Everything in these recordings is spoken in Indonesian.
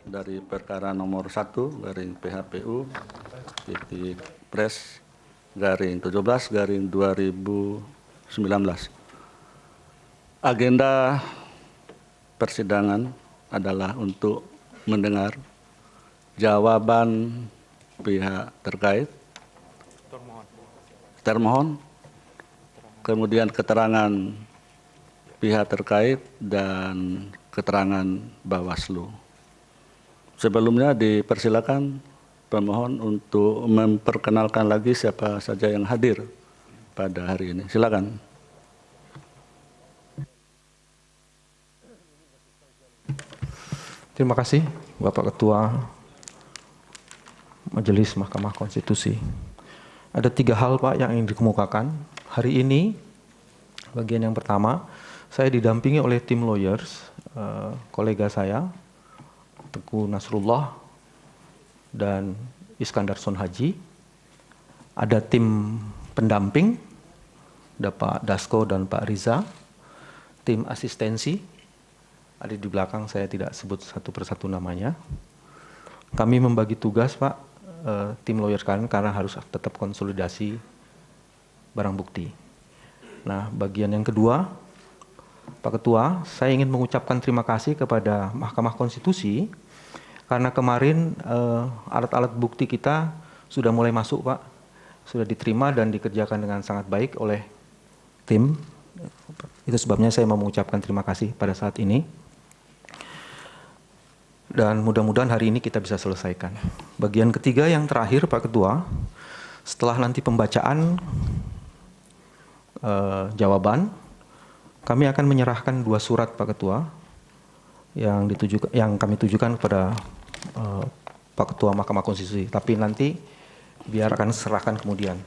dari perkara nomor 1 garing PHPU titik pres garing 17 garing 2019. Agenda persidangan adalah untuk mendengar jawaban pihak terkait, termohon, kemudian keterangan pihak terkait dan keterangan Bawaslu. Sebelumnya dipersilakan pemohon untuk memperkenalkan lagi siapa saja yang hadir pada hari ini. Silakan. Terima kasih Bapak Ketua Majelis Mahkamah Konstitusi. Ada 3 hal Pak yang ingin dikemukakan. Hari ini bagian yang pertama, saya didampingi oleh tim lawyers, kolega saya, Teguh Nasrullah dan Iskandar Sonhaji. Ada tim pendamping, ada Pak Dasko dan Pak Riza. Tim asistensi, ada di belakang, saya tidak sebut satu persatu namanya. Kami membagi tugas Pak, tim lawyer kalian karena harus tetap konsolidasi barang bukti. Nah, bagian yang kedua, Pak Ketua, saya ingin mengucapkan terima kasih kepada Mahkamah Konstitusi karena kemarin alat-alat bukti kita sudah mulai masuk Pak, sudah diterima dan dikerjakan dengan sangat baik oleh tim. Itu sebabnya saya mau mengucapkan terima kasih pada saat ini. Dan mudah-mudahan hari ini kita bisa selesaikan. Bagian ketiga yang terakhir Pak Ketua, setelah nanti pembacaan jawaban, kami akan menyerahkan 2 surat Pak Ketua yang kami tujukan kepada Pak Ketua Mahkamah Konstitusi. Tapi nanti biar akan serahkan kemudian.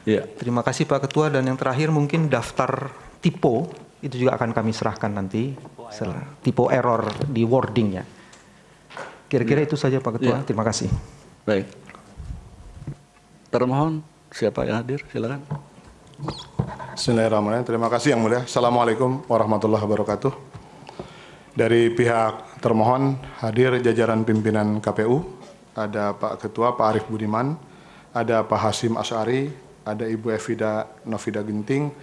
Ya. Terima kasih Pak Ketua, dan yang terakhir mungkin daftar typo itu juga akan kami serahkan nanti. Typo error di wordingnya. Kira-kira itu saja Pak Ketua. Ya. Terima kasih. Baik. Termohon, siapa yang hadir? Silakan. Bismillahirrahmanirrahim. Terima kasih Yang Mulia. Assalamualaikum warahmatullahi wabarakatuh. Dari pihak termohon hadir jajaran pimpinan KPU, ada Pak Ketua Pak Arief Budiman, ada Pak Hasyim Asy'ari, ada Ibu Evida Novida Ginting,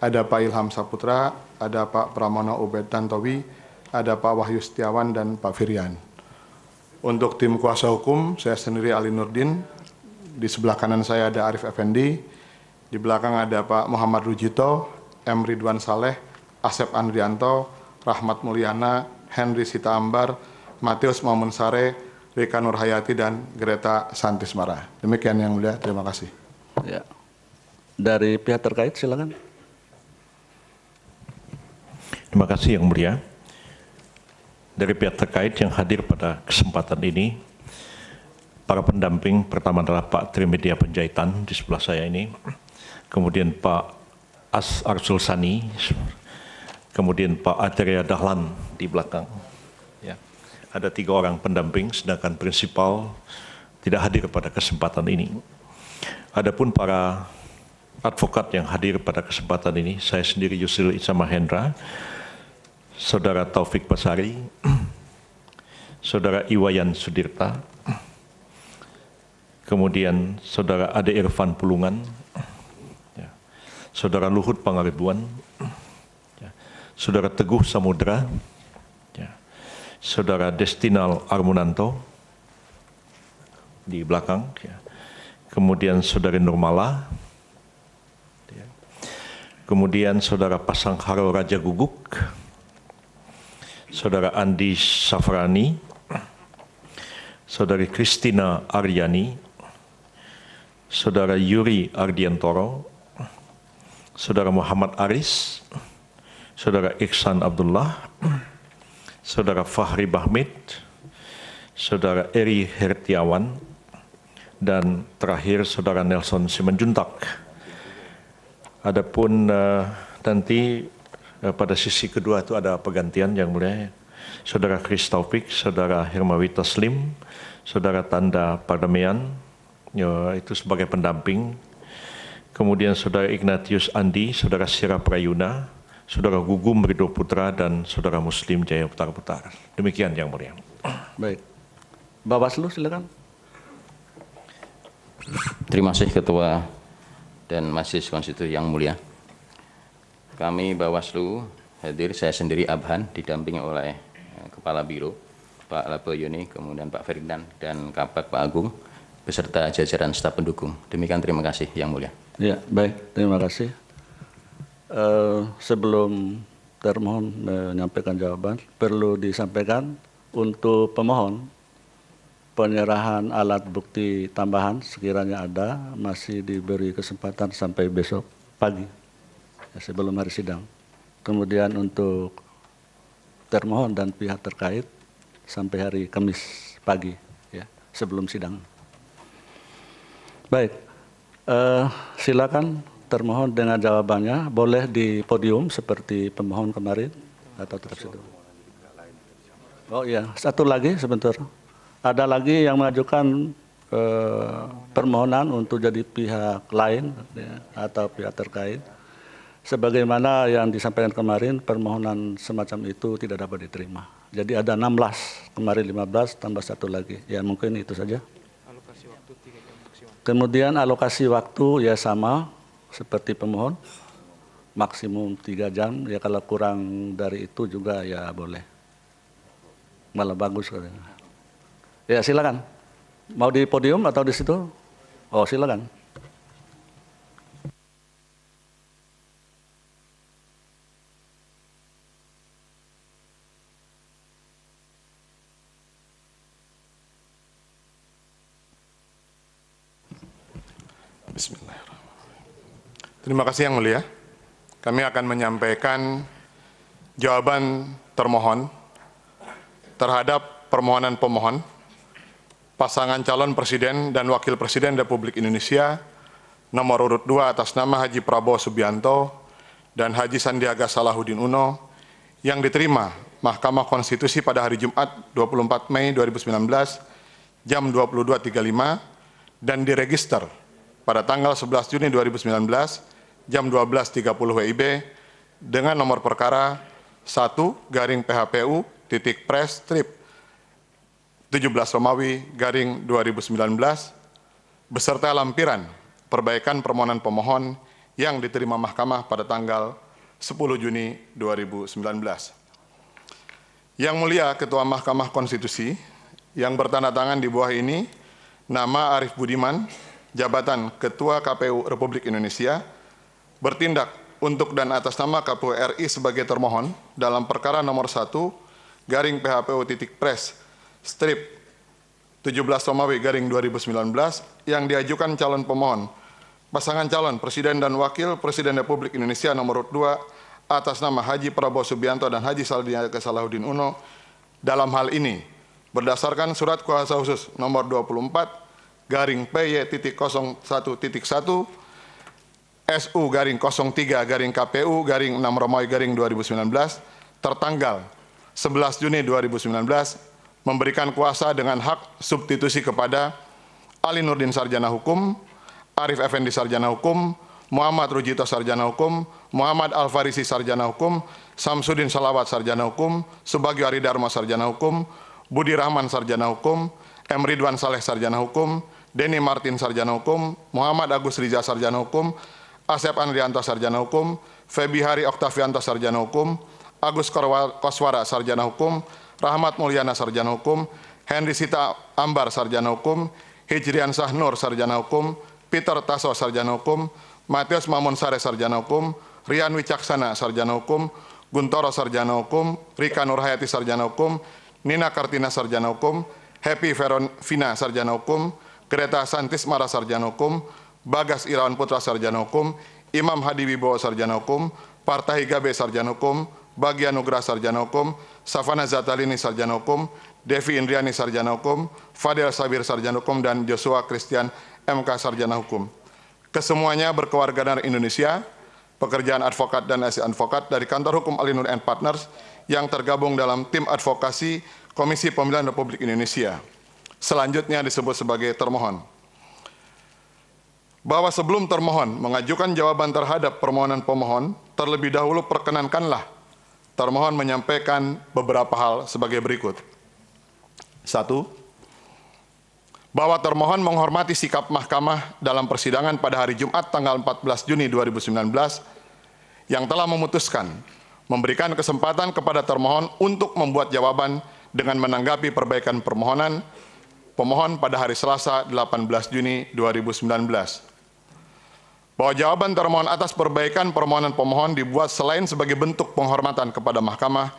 ada Pak Ilham Saputra, ada Pak Pramono Ubed Tantowi, ada Pak Wahyu Setiawan dan Pak Firian. Untuk tim kuasa hukum, saya sendiri Ali Nurdin, di sebelah kanan saya ada Arif Effendi, di belakang ada Pak Muhammad Rujito, M. Ridwan Saleh, Asep Andrianto, Rahmat Mulyana, Henry Sita Ambar, Matius Mamunsare, Rika Nurhayati, dan Greta Santismara. Demikian Yang Mulia, terima kasih. Ya. Dari pihak terkait silakan. Terima kasih Yang Mulia. Dari pihak terkait yang hadir pada kesempatan ini, para pendamping pertama adalah Pak Trimedia Penjahitan di sebelah saya ini, kemudian Pak Arsul Sani, kemudian Pak Ateria Dahlan di belakang. Ya. Ada 3 orang pendamping, sedangkan prinsipal tidak hadir pada kesempatan ini. Adapun para advokat yang hadir pada kesempatan ini, saya sendiri Yusril Issa Mahendra, Saudara Taufik Basari, Saudara Iwayan Sudirta, kemudian Saudara Ade Irfan Pulungan, ya, Saudara Luhut Pangaribuan, ya, Saudara Teguh Samudra, ya, Saudara Destinal Armunanto di belakang, ya, kemudian Saudari Nurmala, ya, kemudian Saudara Pasangharo Raja Guguk, Saudara Andi Safrani, Saudari Kristina Aryani, Saudara Yuri Ardiantoro, Saudara Muhammad Aris, Saudara Iksan Abdullah, Saudara Fahri Bahmid, Saudara Eri Hertiawan, dan terakhir Saudara Nelson Simanjuntak. Adapun nanti pada sisi kedua itu ada pergantian Yang Mulia. Saudara Chris Taufik, Saudara Hermawi Taslim, Saudara Tanda Pardamian, ya, itu sebagai pendamping. Kemudian Saudara Ignatius Andi, Saudara Sira Prayuna, Saudara Gugum Ridho Putra, dan Saudara Muslim Jaya Putar-Putar. Demikian Yang Mulia. Baik. Bawaslu silakan. Terima kasih Ketua dan Majelis Konstitusi yang mulia. Kami Bawaslu hadir, saya sendiri Abhan, didampingi oleh Kepala Biro Pak Laboyoni, kemudian Pak Ferdinand dan Kabak Pak Agung, beserta jajaran staf pendukung. Demikian, terima kasih yang mulia. Ya, baik, terima kasih. Sebelum termohon menyampaikan jawaban, perlu disampaikan untuk pemohon penyerahan alat bukti tambahan sekiranya ada masih diberi kesempatan sampai besok pagi ya, sebelum hari sidang. Kemudian untuk termohon dan pihak terkait sampai hari Kamis pagi ya, sebelum sidang. Baik, silakan termohon dengan jawabannya, boleh di podium seperti pemohon kemarin atau tetap situ. Oh iya, satu lagi sebentar. Ada lagi yang mengajukan permohonan untuk jadi pihak lain ya, atau pihak terkait. Sebagaimana yang disampaikan kemarin, permohonan semacam itu tidak dapat diterima. Jadi ada 16, kemarin 15 tambah satu lagi. Ya mungkin itu saja. Kemudian alokasi waktu ya sama seperti pemohon, maksimum 3 jam. Ya kalau kurang dari itu juga ya boleh. Malah bagus katanya. Ya silakan. Mau di podium atau di situ? Oh silakan. Bismillahirrahmanirrahim. Terima kasih yang mulia. Kami akan menyampaikan jawaban termohon terhadap permohonan pemohon pasangan calon presiden dan wakil presiden Republik Indonesia nomor urut 2 atas nama Haji Prabowo Subianto dan Haji Sandiaga Salahuddin Uno yang diterima Mahkamah Konstitusi pada hari Jumat 24 Mei 2019 jam 22.35 dan diregister pada tanggal 11 Juni 2019 jam 12.30 WIB dengan nomor perkara 1-PHPU-Pres-17-2019 beserta lampiran perbaikan permohonan pemohon yang diterima Mahkamah pada tanggal 10 Juni 2019. Yang mulia Ketua Mahkamah Konstitusi, yang bertanda tangan di bawah ini, nama Arief Budiman, jabatan Ketua KPU Republik Indonesia, bertindak untuk dan atas nama KPU RI sebagai termohon dalam perkara nomor 1-PHPU-Pres-17-2019 yang diajukan calon pemohon pasangan calon Presiden dan Wakil Presiden Republik Indonesia nomor 2 atas nama Haji Prabowo Subianto dan Haji Sandiaga Salahuddin Uno dalam hal ini berdasarkan surat kuasa khusus nomor 24/PY.01.1 SU-03-KPU-6 tertanggal 11 Juni 2019 memberikan kuasa dengan hak substitusi kepada Ali Nurdin Sarjana Hukum, Arif Effendi Sarjana Hukum, Muhammad Rujito Sarjana Hukum, Muhammad Al-Farisi Sarjana Hukum, Samsudin Salawat Sarjana Hukum, Subagio Aridharma Sarjana Hukum, Budi Rahman Sarjana Hukum, M. Ridwan Saleh Sarjana Hukum, Denny Martin Sarjana Hukum, Muhammad Agus Riza Sarjana Hukum, Asep Andrianto Sarjana Hukum, Febi Hari Oktavianto Sarjana Hukum, Agus Koswara Sarjana Hukum, Rahmat Mulyana Sarjana Hukum, Henry Sita Ambar Sarjana Hukum, Hijrian Sahnur Sarjana Hukum, Peter Taso Sarjana Hukum, Matius Mamun Sare Sarjana Hukum, Rian Wicaksana Sarjana Hukum, Guntoro Sarjana Hukum, Rika Nurhayati Sarjana Hukum, Nina Kartina Sarjana Hukum, Happy Verovina Sarjana Hukum, Greta Santismara Sarjana Hukum, Bagas Irawan Putra Sarjana Hukum, Imam Hadi Wibowo Sarjana Hukum, Partahi Gabe Sarjana Hukum, Bagi Anugrah Sarjana Hukum, Safana Zatalini Sarjana Hukum, Devi Indriani Sarjana Hukum, Fadel Sabir Sarjana Hukum, dan Joshua Christian MK Sarjana Hukum. Kesemuanya berkewarganegaraan Indonesia, pekerjaan advokat dan asisten advokat dari Kantor Hukum Ali Nur & Partners yang tergabung dalam tim advokasi Komisi Pemilihan Republik Indonesia. Selanjutnya disebut sebagai termohon. Bahwa sebelum termohon mengajukan jawaban terhadap permohonan pemohon, terlebih dahulu perkenankanlah termohon menyampaikan beberapa hal sebagai berikut. 1. bahwa termohon menghormati sikap Mahkamah dalam persidangan pada hari Jumat tanggal 14 Juni 2019 yang telah memutuskan memberikan kesempatan kepada termohon untuk membuat jawaban dengan menanggapi perbaikan permohonan pemohon pada hari Selasa 18 Juni 2019. Bahwa jawaban termohon atas perbaikan permohonan pemohon dibuat selain sebagai bentuk penghormatan kepada Mahkamah,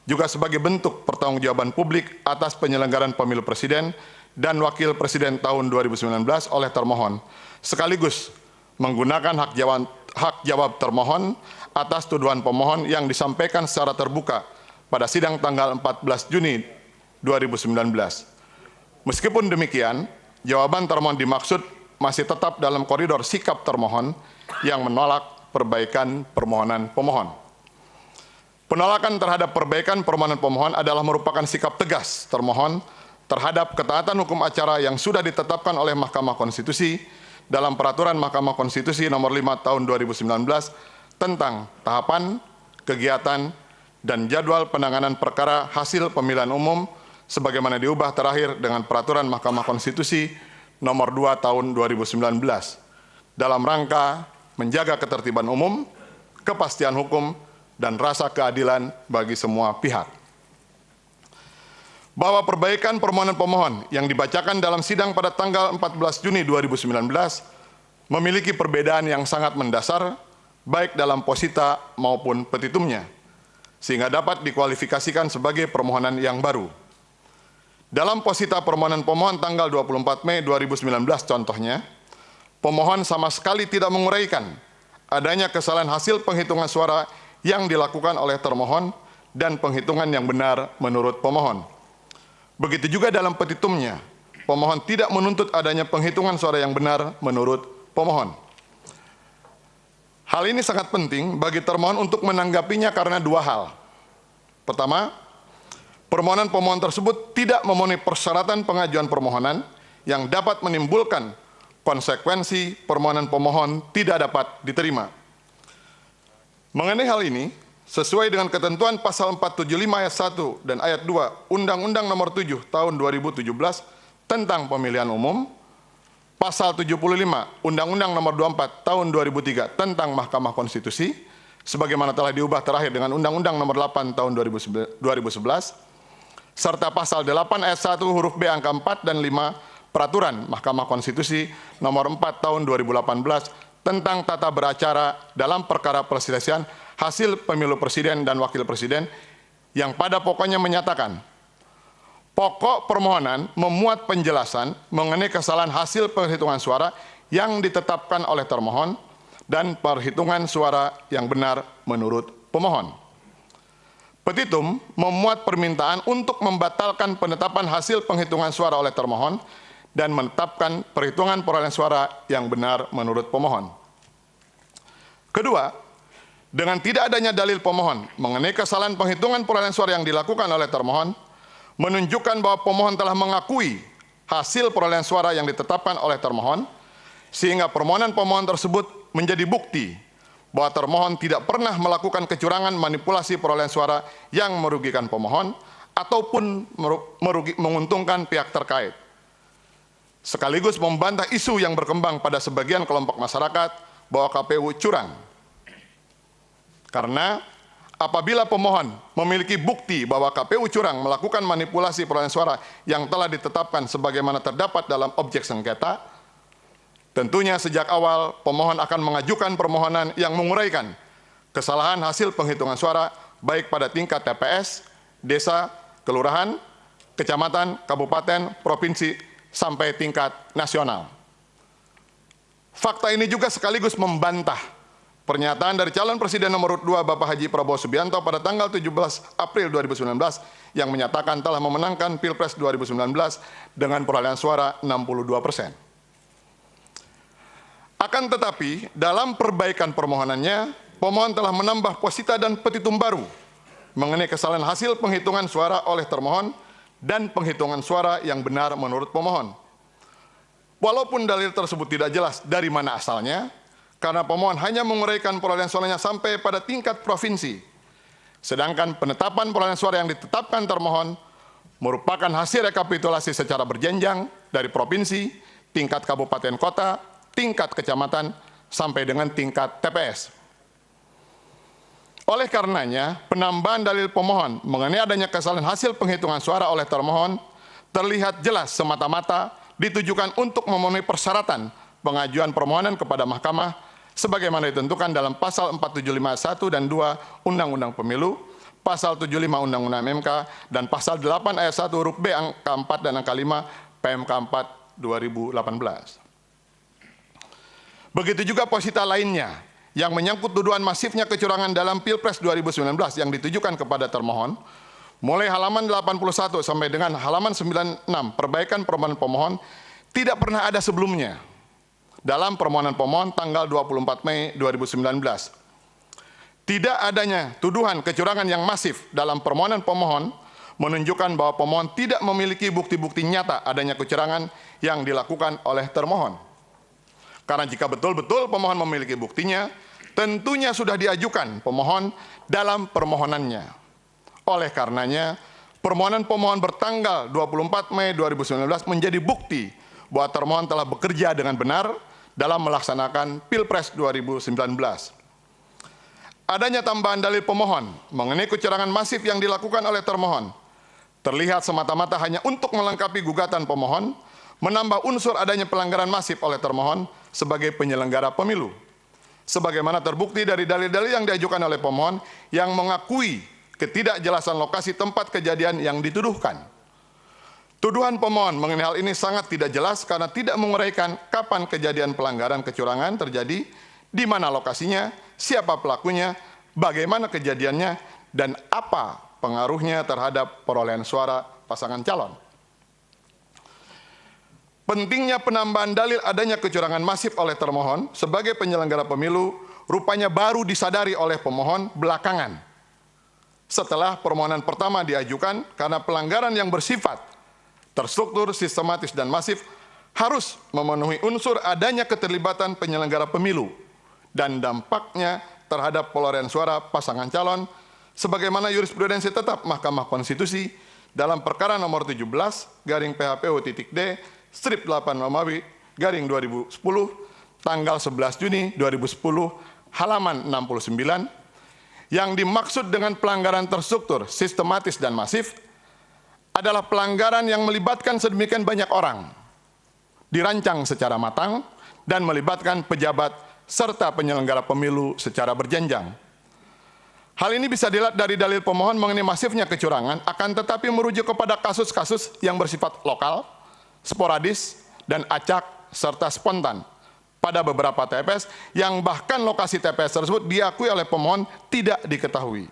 juga sebagai bentuk pertanggungjawaban publik atas penyelenggaraan pemilu presiden dan wakil presiden tahun 2019 oleh termohon, sekaligus menggunakan hak jawab termohon atas tuduhan pemohon yang disampaikan secara terbuka pada sidang tanggal 14 Juni 2019. Meskipun demikian, jawaban termohon dimaksud masih tetap dalam koridor sikap termohon yang menolak perbaikan permohonan pemohon. Penolakan terhadap perbaikan permohonan pemohon adalah merupakan sikap tegas termohon terhadap ketaatan hukum acara yang sudah ditetapkan oleh Mahkamah Konstitusi dalam Peraturan Mahkamah Konstitusi Nomor 5 Tahun 2019 tentang tahapan, kegiatan, dan jadwal penanganan perkara hasil pemilihan umum sebagaimana diubah terakhir dengan Peraturan Mahkamah Konstitusi Nomor 2 Tahun 2019 dalam rangka menjaga ketertiban umum, kepastian hukum, dan rasa keadilan bagi semua pihak. Bahwa perbaikan permohonan pemohon yang dibacakan dalam sidang pada tanggal 14 Juni 2019 memiliki perbedaan yang sangat mendasar baik dalam posita maupun petitumnya, sehingga dapat dikualifikasikan sebagai permohonan yang baru. Dalam posita permohonan pemohon tanggal 24 Mei 2019 contohnya, pemohon sama sekali tidak menguraikan adanya kesalahan hasil penghitungan suara yang dilakukan oleh termohon dan penghitungan yang benar menurut pemohon. Begitu juga dalam petitumnya, pemohon tidak menuntut adanya penghitungan suara yang benar menurut pemohon. Hal ini sangat penting bagi termohon untuk menanggapinya karena dua hal. Pertama, permohonan pemohon tersebut tidak memenuhi persyaratan pengajuan permohonan yang dapat menimbulkan konsekuensi permohonan pemohon tidak dapat diterima. Mengenai hal ini, sesuai dengan ketentuan pasal 475 ayat 1 dan ayat 2 Undang-Undang Nomor 7 Tahun 2017 tentang Pemilihan Umum, pasal 75 Undang-Undang Nomor 24 Tahun 2003 tentang Mahkamah Konstitusi, sebagaimana telah diubah terakhir dengan Undang-Undang Nomor 8 Tahun 2011, serta pasal 8 ayat 1 huruf B angka 4 dan 5 Peraturan Mahkamah Konstitusi Nomor 4 Tahun 2018 tentang tata beracara dalam perkara perselisihan hasil pemilu presiden dan wakil presiden yang pada pokoknya menyatakan pokok permohonan memuat penjelasan mengenai kesalahan hasil perhitungan suara yang ditetapkan oleh termohon dan perhitungan suara yang benar menurut pemohon. Petitum memuat permintaan untuk membatalkan penetapan hasil penghitungan suara oleh termohon dan menetapkan perhitungan perolehan suara yang benar menurut pemohon. Kedua, dengan tidak adanya dalil pemohon mengenai kesalahan penghitungan perolehan suara yang dilakukan oleh termohon, menunjukkan bahwa pemohon telah mengakui hasil perolehan suara yang ditetapkan oleh termohon, sehingga permohonan pemohon tersebut menjadi bukti bahwa termohon tidak pernah melakukan kecurangan manipulasi perolehan suara yang merugikan pemohon ataupun menguntungkan pihak terkait. Sekaligus membantah isu yang berkembang pada sebagian kelompok masyarakat bahwa KPU curang. Karena apabila pemohon memiliki bukti bahwa KPU curang melakukan manipulasi perolehan suara yang telah ditetapkan sebagaimana terdapat dalam objek sengketa, tentunya sejak awal pemohon akan mengajukan permohonan yang menguraikan kesalahan hasil penghitungan suara baik pada tingkat TPS, desa, kelurahan, kecamatan, kabupaten, provinsi, sampai tingkat nasional. Fakta ini juga sekaligus membantah pernyataan dari calon presiden nomor 2 Bapak Haji Prabowo Subianto pada tanggal 17 April 2019 yang menyatakan telah memenangkan Pilpres 2019 dengan perolehan suara 62%. Akan tetapi, dalam perbaikan permohonannya, pemohon telah menambah posita dan petitum baru mengenai kesalahan hasil penghitungan suara oleh termohon dan penghitungan suara yang benar menurut pemohon. Walaupun dalil tersebut tidak jelas dari mana asalnya, karena pemohon hanya menguraikan perolehan suaranya sampai pada tingkat provinsi. Sedangkan penetapan perolehan suara yang ditetapkan termohon merupakan hasil rekapitulasi secara berjenjang dari provinsi, tingkat kabupaten kota, tingkat kecamatan, sampai dengan tingkat TPS. Oleh karenanya, penambahan dalil pemohon mengenai adanya kesalahan hasil penghitungan suara oleh termohon terlihat jelas semata-mata ditujukan untuk memenuhi persyaratan pengajuan permohonan kepada Mahkamah sebagaimana ditentukan dalam pasal 4751 dan 2 Undang-Undang Pemilu, pasal 75 Undang-Undang MK, dan pasal 8 ayat 1 huruf B angka 4 dan angka 5 PMK 4 2018. Begitu juga posita lainnya yang menyangkut tuduhan masifnya kecurangan dalam Pilpres 2019 yang ditujukan kepada termohon, mulai halaman 81 sampai dengan halaman 96 perbaikan permohonan pemohon tidak pernah ada sebelumnya dalam permohonan pemohon tanggal 24 Mei 2019. Tidak adanya tuduhan kecurangan yang masif dalam permohonan pemohon menunjukkan bahwa pemohon tidak memiliki bukti-bukti nyata adanya kecurangan yang dilakukan oleh termohon. Karena jika betul-betul pemohon memiliki buktinya, tentunya sudah diajukan pemohon dalam permohonannya. Oleh karenanya, permohonan pemohon bertanggal 24 Mei 2019 menjadi bukti bahwa termohon telah bekerja dengan benar dalam melaksanakan Pilpres 2019. Adanya tambahan dalil pemohon mengenai kecurangan masif yang dilakukan oleh termohon terlihat semata-mata hanya untuk melengkapi gugatan pemohon, menambah unsur adanya pelanggaran masif oleh termohon sebagai penyelenggara pemilu. Sebagaimana terbukti dari dalil-dalil yang diajukan oleh pemohon yang mengakui ketidakjelasan lokasi tempat kejadian yang dituduhkan. Tuduhan pemohon mengenai hal ini sangat tidak jelas karena tidak menguraikan kapan kejadian pelanggaran kecurangan terjadi, di mana lokasinya, siapa pelakunya, bagaimana kejadiannya, dan apa pengaruhnya terhadap perolehan suara pasangan calon. Pentingnya penambahan dalil adanya kecurangan masif oleh termohon sebagai penyelenggara pemilu rupanya baru disadari oleh pemohon belakangan. Setelah permohonan pertama diajukan karena pelanggaran yang bersifat terstruktur, sistematis, dan masif harus memenuhi unsur adanya keterlibatan penyelenggara pemilu dan dampaknya terhadap perolehan suara pasangan calon sebagaimana jurisprudensi tetap Mahkamah Konstitusi dalam perkara nomor 17 garing PHPU.D strip 8 Romawi garing 2010 tanggal 11 Juni 2010 halaman 69 yang dimaksud dengan pelanggaran terstruktur, sistematis, dan masif adalah pelanggaran yang melibatkan sedemikian banyak orang, dirancang secara matang, dan melibatkan pejabat serta penyelenggara pemilu secara berjenjang. Hal ini bisa dilihat dari dalil pemohon mengenai masifnya kecurangan, akan tetapi merujuk kepada kasus-kasus yang bersifat lokal, sporadis, dan acak, serta spontan pada beberapa TPS yang bahkan lokasi TPS tersebut diakui oleh pemohon tidak diketahui.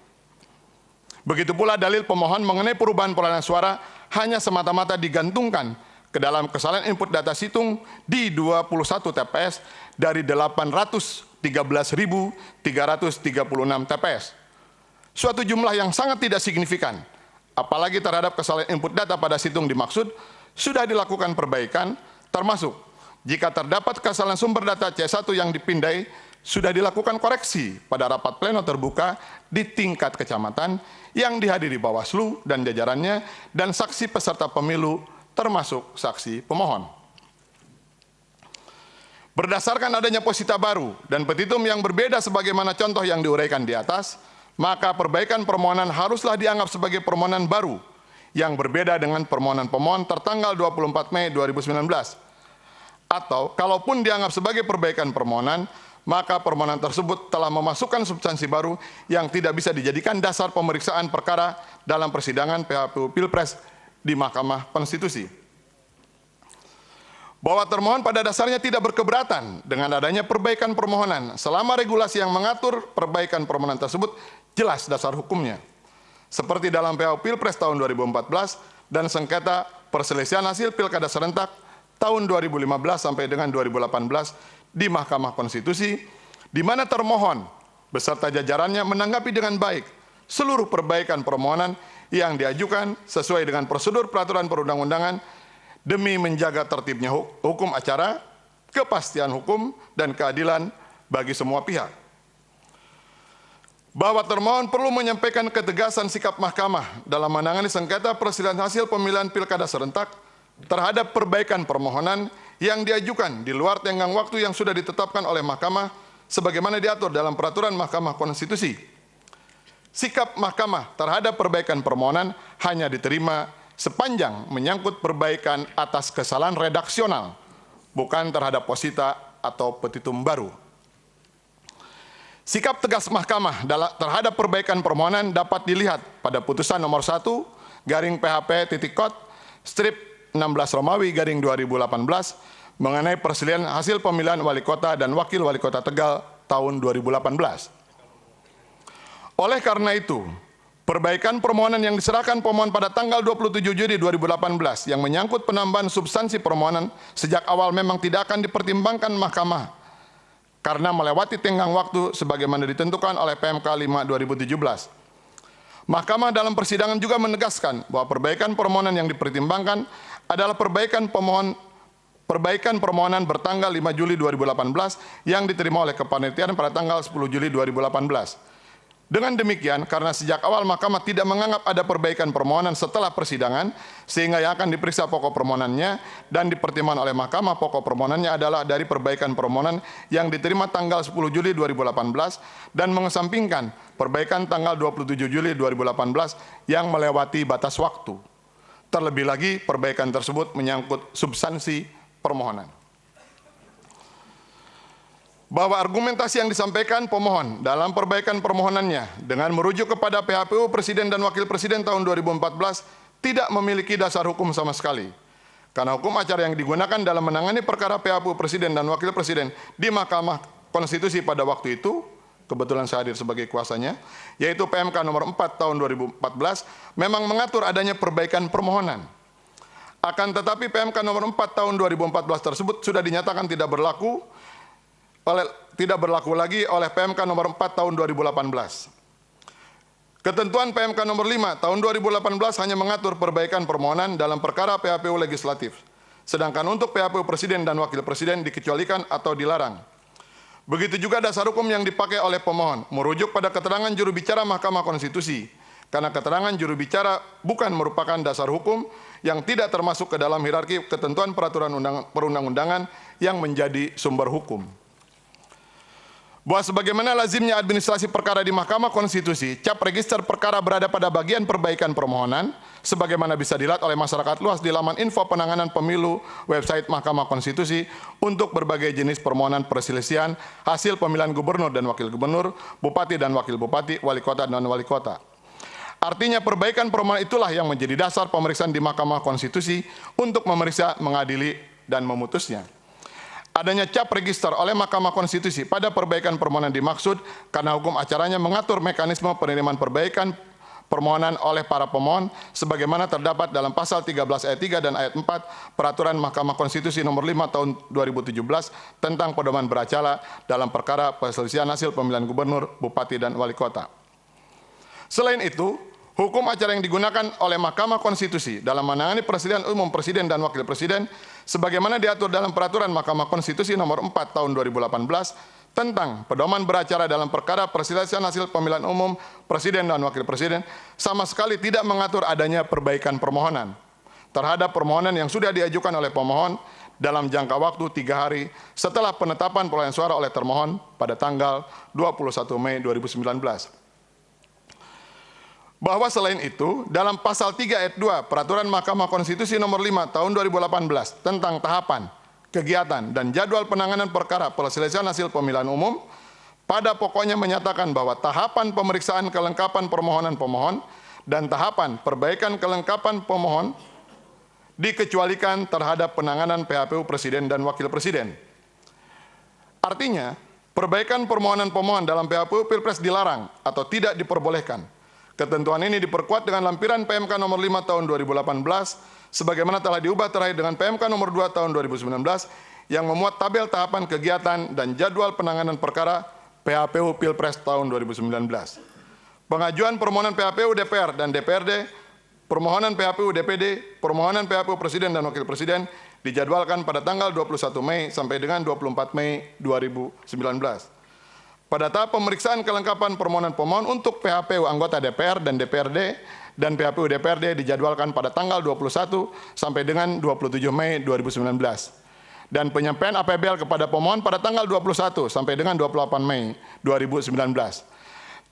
Begitu pula dalil pemohon mengenai perubahan perolehan suara hanya semata-mata digantungkan ke dalam kesalahan input data situng di 21 TPS dari 813.336 TPS. Suatu jumlah yang sangat tidak signifikan, apalagi terhadap kesalahan input data pada situng dimaksud, sudah dilakukan perbaikan, termasuk jika terdapat kesalahan sumber data C1 yang dipindai, sudah dilakukan koreksi pada rapat pleno terbuka di tingkat kecamatan yang dihadiri Bawaslu dan jajarannya dan saksi peserta pemilu termasuk saksi pemohon. Berdasarkan adanya posita baru dan petitum yang berbeda sebagaimana contoh yang diuraikan di atas, maka perbaikan permohonan haruslah dianggap sebagai permohonan baru yang berbeda dengan permohonan pemohon tertanggal 24 Mei 2019. Atau kalaupun dianggap sebagai perbaikan permohonan, maka permohonan tersebut telah memasukkan substansi baru yang tidak bisa dijadikan dasar pemeriksaan perkara dalam persidangan PHPU Pilpres di Mahkamah Konstitusi. Bahwa termohon pada dasarnya tidak berkeberatan dengan adanya perbaikan permohonan selama regulasi yang mengatur perbaikan permohonan tersebut jelas dasar hukumnya. Seperti dalam PHPU Pilpres tahun 2014 dan sengketa perselisihan hasil Pilkada serentak tahun 2015 sampai dengan 2018 di Mahkamah Konstitusi, di mana termohon beserta jajarannya menanggapi dengan baik seluruh perbaikan permohonan yang diajukan sesuai dengan prosedur peraturan perundang-undangan demi menjaga tertibnya hukum acara, kepastian hukum, dan keadilan bagi semua pihak. bahwa termohon perlu menyampaikan ketegasan sikap mahkamah dalam menangani sengketa perselisihan hasil pemilihan pilkada serentak terhadap perbaikan permohonan yang diajukan di luar tenggang waktu yang sudah ditetapkan oleh mahkamah sebagaimana diatur dalam peraturan Mahkamah Konstitusi. Sikap mahkamah terhadap perbaikan permohonan hanya diterima sepanjang menyangkut perbaikan atas kesalahan redaksional, bukan terhadap posita atau petitum baru. Sikap tegas mahkamah terhadap perbaikan permohonan dapat dilihat pada putusan nomor 1 garing PHP titik kot strip 16 Romawi garing 2018 mengenai perselisihan hasil pemilihan wali kota dan wakil wali kota Tegal tahun 2018. Oleh karena itu, perbaikan permohonan yang diserahkan pemohon pada tanggal 27 Juli 2018 yang menyangkut penambahan substansi permohonan sejak awal memang tidak akan dipertimbangkan mahkamah karena melewati tenggang waktu sebagaimana ditentukan oleh PMK 5 2017. Mahkamah dalam persidangan juga menegaskan bahwa perbaikan permohonan yang dipertimbangkan adalah perbaikan permohonan bertanggal 5 Juli 2018 yang diterima oleh kepanitiaan pada tanggal 10 Juli 2018. Dengan demikian, karena sejak awal mahkamah tidak menganggap ada perbaikan permohonan setelah persidangan, sehingga yang akan diperiksa pokok permohonannya dan dipertimbangkan oleh mahkamah pokok permohonannya adalah dari perbaikan permohonan yang diterima tanggal 10 Juli 2018 dan mengesampingkan perbaikan tanggal 27 Juli 2018 yang melewati batas waktu. Terlebih lagi, perbaikan tersebut menyangkut substansi permohonan. Bahwa argumentasi yang disampaikan pemohon dalam perbaikan permohonannya dengan merujuk kepada PHPU Presiden dan Wakil Presiden tahun 2014 tidak memiliki dasar hukum sama sekali. Karena hukum acara yang digunakan dalam menangani perkara PHPU Presiden dan Wakil Presiden di Mahkamah Konstitusi pada waktu itu, kebetulan saya hadir sebagai kuasanya, yaitu PMK nomor 4 tahun 2014, memang mengatur adanya perbaikan permohonan. Akan tetapi PMK nomor 4 tahun 2014 tersebut sudah dinyatakan tidak berlaku lagi oleh PMK nomor 4 tahun 2018. Ketentuan PMK nomor 5 tahun 2018 hanya mengatur perbaikan permohonan dalam perkara PHPU legislatif. Sedangkan untuk PHPU Presiden dan Wakil Presiden dikecualikan atau dilarang. Begitu juga dasar hukum yang dipakai oleh pemohon, merujuk pada keterangan juru bicara Mahkamah Konstitusi. Karena keterangan juru bicara bukan merupakan dasar hukum yang tidak termasuk ke dalam hierarki ketentuan peraturan perundang-undangan yang menjadi sumber hukum. Bahwa sebagaimana lazimnya administrasi perkara di Mahkamah Konstitusi, cap register perkara berada pada bagian perbaikan permohonan, sebagaimana bisa dilihat oleh masyarakat luas di laman info penanganan pemilu website Mahkamah Konstitusi untuk berbagai jenis permohonan perselisihan hasil pemilihan gubernur dan wakil gubernur, bupati dan wakil bupati, wali kota dan wali kota. Artinya perbaikan permohonan itulah yang menjadi dasar pemeriksaan di Mahkamah Konstitusi untuk memeriksa, mengadili, dan memutusnya. Adanya cap register oleh Mahkamah Konstitusi pada perbaikan permohonan dimaksud karena hukum acaranya mengatur mekanisme penerimaan perbaikan permohonan oleh para pemohon sebagaimana terdapat dalam pasal 13 ayat 3 dan ayat 4 Peraturan Mahkamah Konstitusi nomor 5 tahun 2017 tentang pedoman beracara dalam perkara perselisihan hasil pemilihan gubernur, bupati, dan wali kota. Selain itu, hukum acara yang digunakan oleh Mahkamah Konstitusi dalam menangani perselisihan umum Presiden dan Wakil Presiden sebagaimana diatur dalam Peraturan Mahkamah Konstitusi nomor 4 tahun 2018 tentang pedoman beracara dalam perkara perselisihan hasil pemilihan umum Presiden dan Wakil Presiden sama sekali tidak mengatur adanya perbaikan permohonan terhadap permohonan yang sudah diajukan oleh pemohon dalam jangka waktu 3 hari setelah penetapan perolehan suara oleh termohon pada tanggal 21 Mei 2019. Bahwa selain itu, dalam pasal 3 ayat 2 Peraturan Mahkamah Konstitusi nomor 5 tahun 2018 tentang tahapan, kegiatan, dan jadwal penanganan perkara perselisihan hasil pemilihan umum, pada pokoknya menyatakan bahwa tahapan pemeriksaan kelengkapan permohonan pemohon dan tahapan perbaikan kelengkapan pemohon dikecualikan terhadap penanganan PHPU Presiden dan Wakil Presiden. Artinya, perbaikan permohonan pemohon dalam PHPU Pilpres dilarang atau tidak diperbolehkan. Ketentuan ini diperkuat dengan lampiran PMK nomor 5 tahun 2018 sebagaimana telah diubah terakhir dengan PMK nomor 2 tahun 2019 yang memuat tabel tahapan kegiatan dan jadwal penanganan perkara PHPU Pilpres tahun 2019. Pengajuan permohonan PHPU DPR dan DPRD, permohonan PHPU DPD, permohonan PHPU Presiden dan Wakil Presiden dijadwalkan pada tanggal 21 Mei sampai dengan 24 Mei 2019. pada tahap pemeriksaan kelengkapan permohonan pemohon untuk PHPU anggota DPR dan DPRD dan PHPU DPRD dijadwalkan pada tanggal 21 sampai dengan 27 Mei 2019. Dan penyampaian APBL kepada pemohon pada tanggal 21 sampai dengan 28 Mei 2019.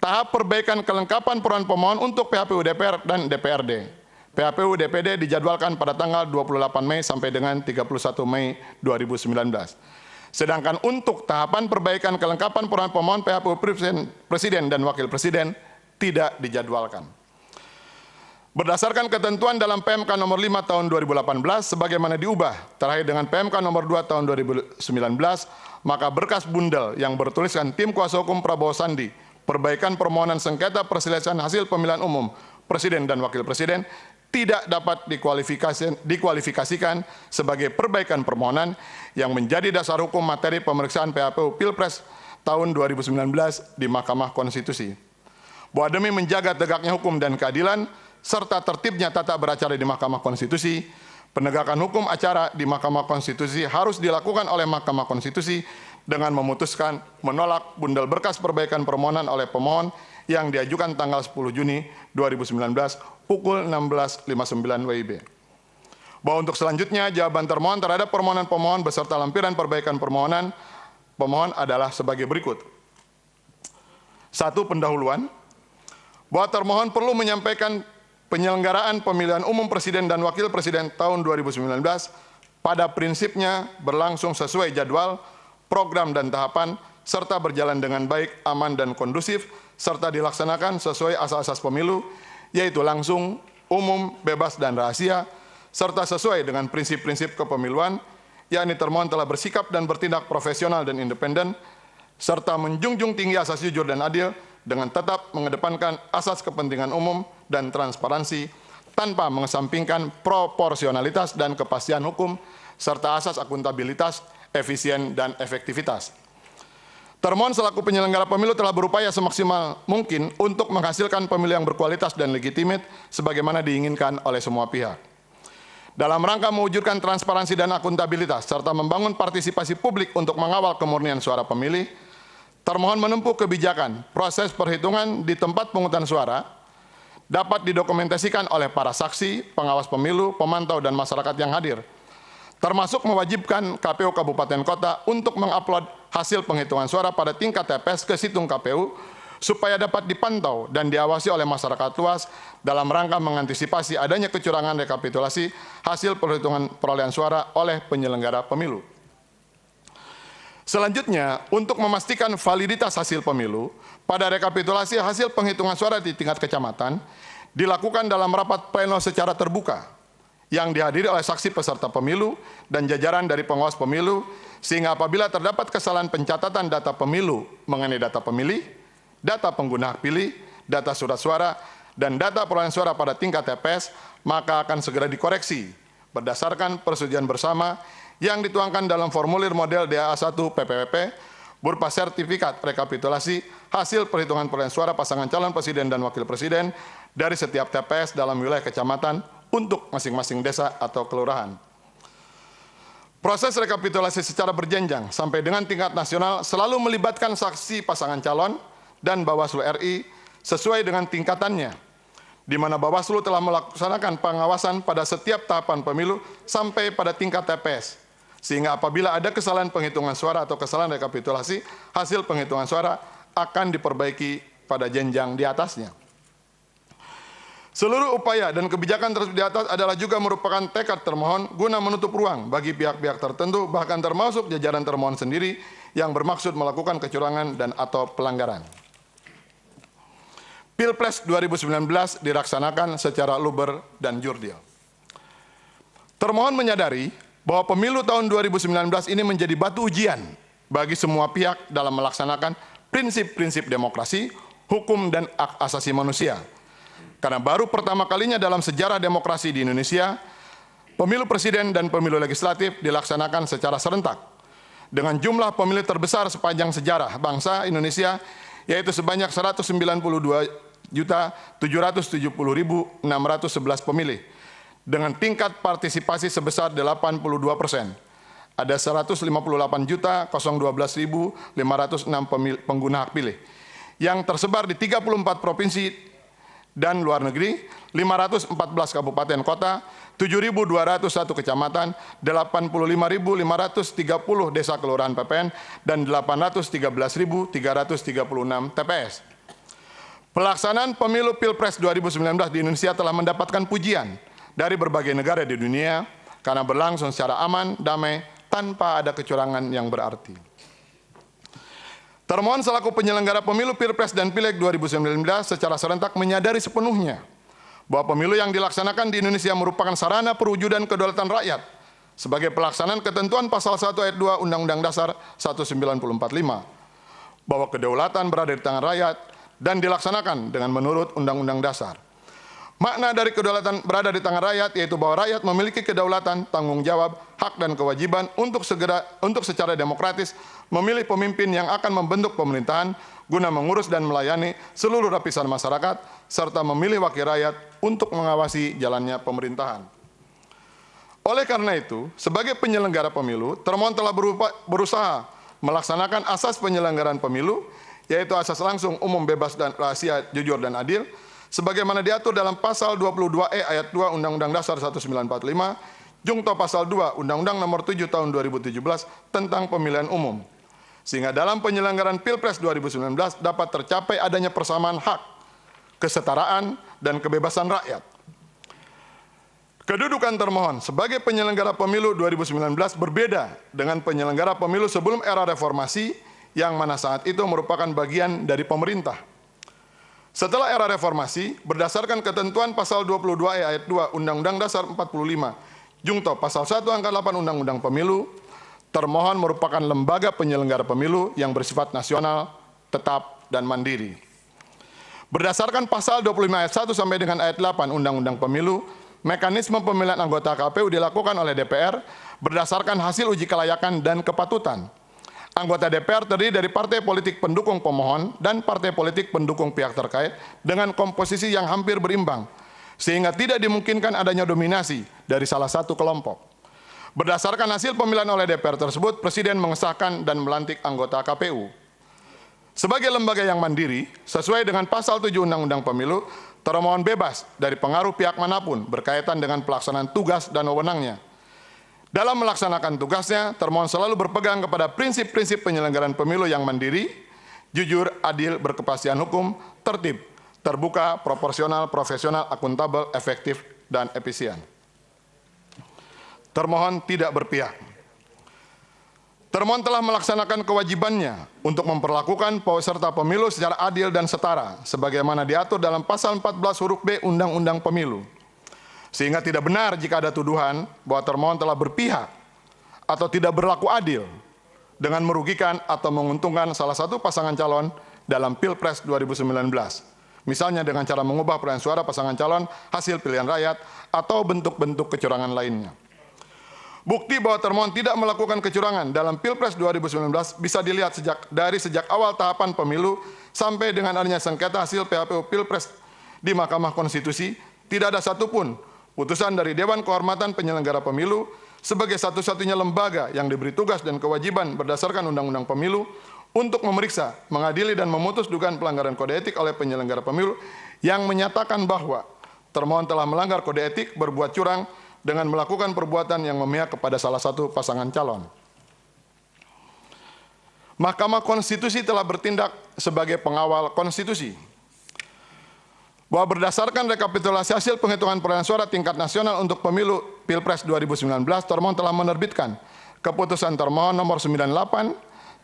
Tahap perbaikan kelengkapan permohonan pemohon untuk PHPU DPR dan DPRD. PHPU DPD dijadwalkan pada tanggal 28 Mei sampai dengan 31 Mei 2019. Sedangkan untuk tahapan perbaikan kelengkapan permohonan pemohon PHPU Presiden dan Wakil Presiden tidak dijadwalkan. Berdasarkan ketentuan dalam PMK nomor 5 tahun 2018 sebagaimana diubah terakhir dengan PMK nomor 2 tahun 2019, maka berkas bundel yang bertuliskan tim kuasa hukum Prabowo Sandi perbaikan permohonan sengketa perselisihan hasil pemilihan umum Presiden dan Wakil Presiden tidak dapat dikualifikasikan sebagai perbaikan permohonan yang menjadi dasar hukum materi pemeriksaan PHPU Pilpres tahun 2019 di Mahkamah Konstitusi. Bahwa demi menjaga tegaknya hukum dan keadilan, serta tertibnya tata beracara di Mahkamah Konstitusi, penegakan hukum acara di Mahkamah Konstitusi harus dilakukan oleh Mahkamah Konstitusi dengan memutuskan menolak bundel berkas perbaikan permohonan oleh pemohon yang diajukan tanggal 10 Juni 2019 pukul 16.59 WIB. Bahwa untuk selanjutnya jawaban termohon terhadap permohonan pemohon beserta lampiran perbaikan permohonan pemohon adalah sebagai berikut. 1. Pendahuluan. Bahwa termohon perlu menyampaikan penyelenggaraan pemilihan umum Presiden dan Wakil Presiden tahun 2019 pada prinsipnya berlangsung sesuai jadwal, program dan tahapan, serta berjalan dengan baik, aman dan kondusif, serta dilaksanakan sesuai asas-asas pemilu, yaitu langsung, umum, bebas dan rahasia, serta sesuai dengan prinsip-prinsip kepemiluan, yakni termohon telah bersikap dan bertindak profesional dan independen, serta menjunjung tinggi asas jujur dan adil, dengan tetap mengedepankan asas kepentingan umum dan transparansi, tanpa mengesampingkan proporsionalitas dan kepastian hukum, serta asas akuntabilitas, efisien, dan efektivitas. Termohon selaku penyelenggara pemilu telah berupaya semaksimal mungkin untuk menghasilkan pemilu yang berkualitas dan legitimit sebagaimana diinginkan oleh semua pihak. Dalam rangka mewujudkan transparansi dan akuntabilitas serta membangun partisipasi publik untuk mengawal kemurnian suara pemilih, termohon menempuh kebijakan proses perhitungan di tempat pemungutan suara dapat didokumentasikan oleh para saksi, pengawas pemilu, pemantau, dan masyarakat yang hadir, termasuk mewajibkan KPU Kabupaten Kota untuk mengupload hasil penghitungan suara pada tingkat TPS ke situng KPU supaya dapat dipantau dan diawasi oleh masyarakat luas dalam rangka mengantisipasi adanya kecurangan rekapitulasi hasil perhitungan perolehan suara oleh penyelenggara pemilu. Selanjutnya, untuk memastikan validitas hasil pemilu, pada rekapitulasi hasil penghitungan suara di tingkat kecamatan dilakukan dalam rapat pleno secara terbuka yang dihadiri oleh saksi peserta pemilu dan jajaran dari pengawas pemilu, sehingga apabila terdapat kesalahan pencatatan data pemilu mengenai data pemilih, data pengguna hak pilih, data surat suara, dan data perolehan suara pada tingkat TPS, maka akan segera dikoreksi berdasarkan persetujuan bersama yang dituangkan dalam formulir model DA1 PPWP berupa sertifikat rekapitulasi hasil perhitungan perolehan suara pasangan calon presiden dan wakil presiden dari setiap TPS dalam wilayah kecamatan untuk masing-masing desa atau kelurahan. Proses rekapitulasi secara berjenjang sampai dengan tingkat nasional selalu melibatkan saksi pasangan calon dan Bawaslu RI sesuai dengan tingkatannya, di mana Bawaslu telah melaksanakan pengawasan pada setiap tahapan pemilu sampai pada tingkat TPS, sehingga apabila ada kesalahan penghitungan suara atau kesalahan rekapitulasi, hasil penghitungan suara akan diperbaiki pada jenjang di atasnya. Seluruh upaya dan kebijakan tersebut di atas adalah juga merupakan tekad termohon guna menutup ruang bagi pihak-pihak tertentu, bahkan termasuk jajaran termohon sendiri yang bermaksud melakukan kecurangan dan atau pelanggaran. Pilpres 2019 dilaksanakan secara luber dan jurdil. Termohon menyadari bahwa pemilu tahun 2019 ini menjadi batu ujian bagi semua pihak dalam melaksanakan prinsip-prinsip demokrasi, hukum, dan hak asasi manusia. Karena baru pertama kalinya dalam sejarah demokrasi di Indonesia, pemilu presiden dan pemilu legislatif dilaksanakan secara serentak dengan jumlah pemilih terbesar sepanjang sejarah bangsa Indonesia, yaitu sebanyak 192.770.611 pemilih dengan tingkat partisipasi sebesar 82%. ada 158.012.506 pengguna hak pilih yang tersebar di 34 provinsi dan luar negeri, 514 kabupaten kota, 7.201 kecamatan, 85.530 desa kelurahan PPN, dan 813.336 TPS. Pelaksanaan pemilu Pilpres 2019 di Indonesia telah mendapatkan pujian dari berbagai negara di dunia karena berlangsung secara aman, damai, tanpa ada kecurangan yang berarti. Termohon selaku penyelenggara pemilu Pilpres dan Pileg 2019 secara serentak menyadari sepenuhnya bahwa pemilu yang dilaksanakan di Indonesia merupakan sarana perwujudan kedaulatan rakyat sebagai pelaksanaan ketentuan pasal 1 ayat 2 Undang-Undang Dasar 1945, bahwa kedaulatan berada di tangan rakyat dan dilaksanakan dengan menurut Undang-Undang Dasar. Makna dari kedaulatan berada di tangan rakyat yaitu bahwa rakyat memiliki kedaulatan, tanggung jawab, hak dan kewajiban untuk secara demokratis memilih pemimpin yang akan membentuk pemerintahan guna mengurus dan melayani seluruh lapisan masyarakat serta memilih wakil rakyat untuk mengawasi jalannya pemerintahan. Oleh karena itu, sebagai penyelenggara pemilu, termohon telah berusaha melaksanakan asas penyelenggaraan pemilu, yaitu asas langsung, umum, bebas, dan rahasia, jujur, dan adil, sebagaimana diatur dalam pasal 22E ayat 2 Undang-Undang Dasar 1945, Jungto pasal 2 Undang-Undang Nomor 7 Tahun 2017 tentang Pemilihan Umum. Sehingga dalam penyelenggaraan Pilpres 2019 dapat tercapai adanya persamaan hak, kesetaraan, dan kebebasan rakyat. Kedudukan termohon sebagai penyelenggara pemilu 2019 berbeda dengan penyelenggara pemilu sebelum era reformasi yang mana saat itu merupakan bagian dari pemerintah. Setelah era reformasi, berdasarkan ketentuan pasal 22E ayat 2 Undang-Undang Dasar 45, Jungto pasal 1 angka 8 Undang-Undang Pemilu, termohon merupakan lembaga penyelenggara pemilu yang bersifat nasional, tetap, dan mandiri. Berdasarkan pasal 25 ayat 1 sampai dengan ayat 8 Undang-Undang Pemilu, mekanisme pemilihan anggota KPU dilakukan oleh DPR berdasarkan hasil uji kelayakan dan kepatutan. Anggota DPR terdiri dari partai politik pendukung pemohon dan partai politik pendukung pihak terkait dengan komposisi yang hampir berimbang, sehingga tidak dimungkinkan adanya dominasi dari salah satu kelompok. Berdasarkan hasil pemilihan oleh DPR tersebut, Presiden mengesahkan dan melantik anggota KPU. Sebagai lembaga yang mandiri, sesuai dengan pasal 7 Undang-Undang Pemilu, termohon bebas dari pengaruh pihak manapun berkaitan dengan pelaksanaan tugas dan wewenangnya. Dalam melaksanakan tugasnya, termohon selalu berpegang kepada prinsip-prinsip penyelenggaraan pemilu yang mandiri, jujur, adil, berkepastian hukum, tertib, terbuka, proporsional, profesional, akuntabel, efektif, dan efisien. Termohon tidak berpihak. Termohon telah melaksanakan kewajibannya untuk memperlakukan peserta pemilu secara adil dan setara, sebagaimana diatur dalam pasal 14 huruf B Undang-Undang Pemilu. Sehingga tidak benar jika ada tuduhan bahwa termohon telah berpihak atau tidak berlaku adil dengan merugikan atau menguntungkan salah satu pasangan calon dalam Pilpres 2019. Misalnya dengan cara mengubah perolehan suara pasangan calon hasil pilihan rakyat atau bentuk-bentuk kecurangan lainnya. Bukti bahwa termohon tidak melakukan kecurangan dalam Pilpres 2019 bisa dilihat sejak awal tahapan pemilu sampai dengan adanya sengketa hasil PHPU Pilpres di Mahkamah Konstitusi. Tidak ada satupun putusan dari Dewan Kehormatan Penyelenggara Pemilu sebagai satu-satunya lembaga yang diberi tugas dan kewajiban berdasarkan Undang-Undang Pemilu untuk memeriksa, mengadili, dan memutus dugaan pelanggaran kode etik oleh penyelenggara pemilu yang menyatakan bahwa termohon telah melanggar kode etik, berbuat curang, dengan melakukan perbuatan yang memihak kepada salah satu pasangan calon. Mahkamah Konstitusi telah bertindak sebagai pengawal konstitusi. Bahwa berdasarkan rekapitulasi hasil penghitungan perolehan suara tingkat nasional untuk pemilu Pilpres 2019, termohon telah menerbitkan keputusan termohon nomor 98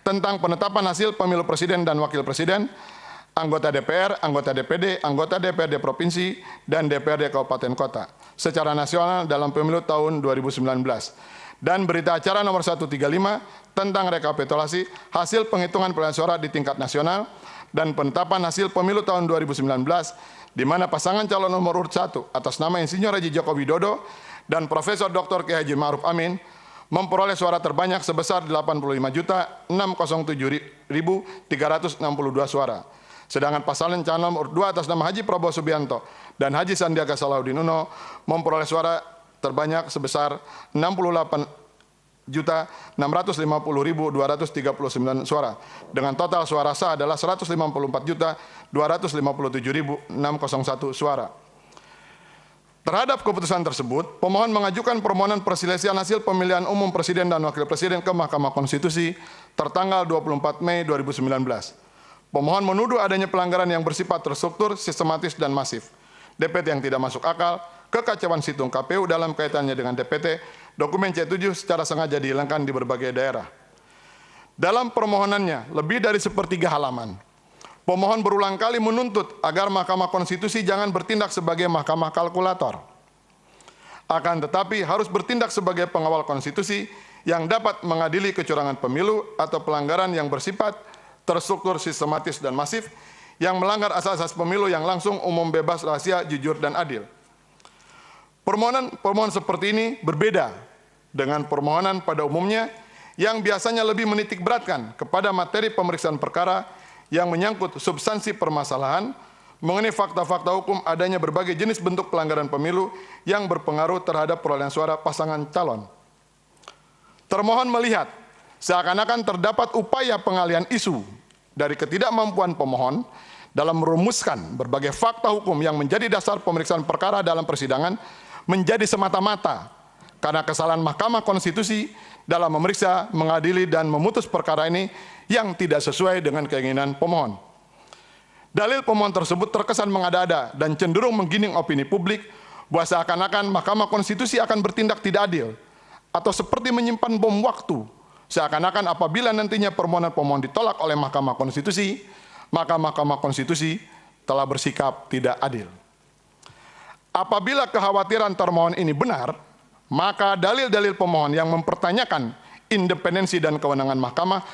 tentang penetapan hasil pemilu presiden dan wakil presiden, anggota DPR, anggota DPD, anggota DPRD Provinsi, dan DPRD Kabupaten Kota secara nasional dalam pemilu tahun 2019. Dan berita acara nomor 135 tentang rekapitulasi hasil penghitungan perolehan suara di tingkat nasional dan penetapan hasil pemilu tahun 2019, di mana pasangan calon nomor urut 1 atas nama Insinyur Haji Joko Widodo dan Profesor Dr. Kiai Haji Ma'ruf Amin memperoleh suara terbanyak sebesar 85.607.362 suara. Sedangkan pasangan calon nomor 2 atas nama Haji Prabowo Subianto dan Haji Sandiaga Salahuddin Uno memperoleh suara terbanyak sebesar 154.650.239 suara. Dengan total suara sah adalah 154.257.601 suara. Terhadap keputusan tersebut, pemohon mengajukan permohonan perselisihan hasil pemilihan umum presiden dan wakil presiden ke Mahkamah Konstitusi tertanggal 24 Mei 2019. Pemohon menuduh adanya pelanggaran yang bersifat terstruktur, sistematis, dan masif. DPT yang tidak masuk akal, kekacauan situng KPU dalam kaitannya dengan DPT, dokumen C7 secara sengaja dihilangkan di berbagai daerah. Dalam permohonannya, lebih dari sepertiga halaman, pemohon berulang kali menuntut agar Mahkamah Konstitusi jangan bertindak sebagai mahkamah kalkulator. Akan tetapi harus bertindak sebagai pengawal konstitusi yang dapat mengadili kecurangan pemilu atau pelanggaran yang bersifat terstruktur, sistematis, dan masif yang melanggar asas-asas pemilu yang langsung, umum, bebas, rahasia, jujur, dan adil. Permohonan seperti ini berbeda dengan permohonan pada umumnya yang biasanya lebih menitik beratkan kepada materi pemeriksaan perkara yang menyangkut substansi permasalahan mengenai fakta-fakta hukum adanya berbagai jenis bentuk pelanggaran pemilu yang berpengaruh terhadap perolehan suara pasangan calon. Termohon melihat seakan-akan terdapat upaya pengalihan isu dari ketidakmampuan pemohon dalam merumuskan berbagai fakta hukum yang menjadi dasar pemeriksaan perkara dalam persidangan menjadi semata-mata karena kesalahan Mahkamah Konstitusi dalam memeriksa, mengadili, dan memutus perkara ini yang tidak sesuai dengan keinginan pemohon. Dalil pemohon tersebut terkesan mengada-ada dan cenderung menggiring opini publik bahwa seakan-akan Mahkamah Konstitusi akan bertindak tidak adil atau seperti menyimpan bom waktu, seakan-akan apabila nantinya permohonan pemohon ditolak oleh Mahkamah Konstitusi, maka Mahkamah Konstitusi telah bersikap tidak adil. Apabila kekhawatiran termohon ini benar, maka dalil-dalil pemohon yang mempertanyakan independensi dan kewenangan mahkamah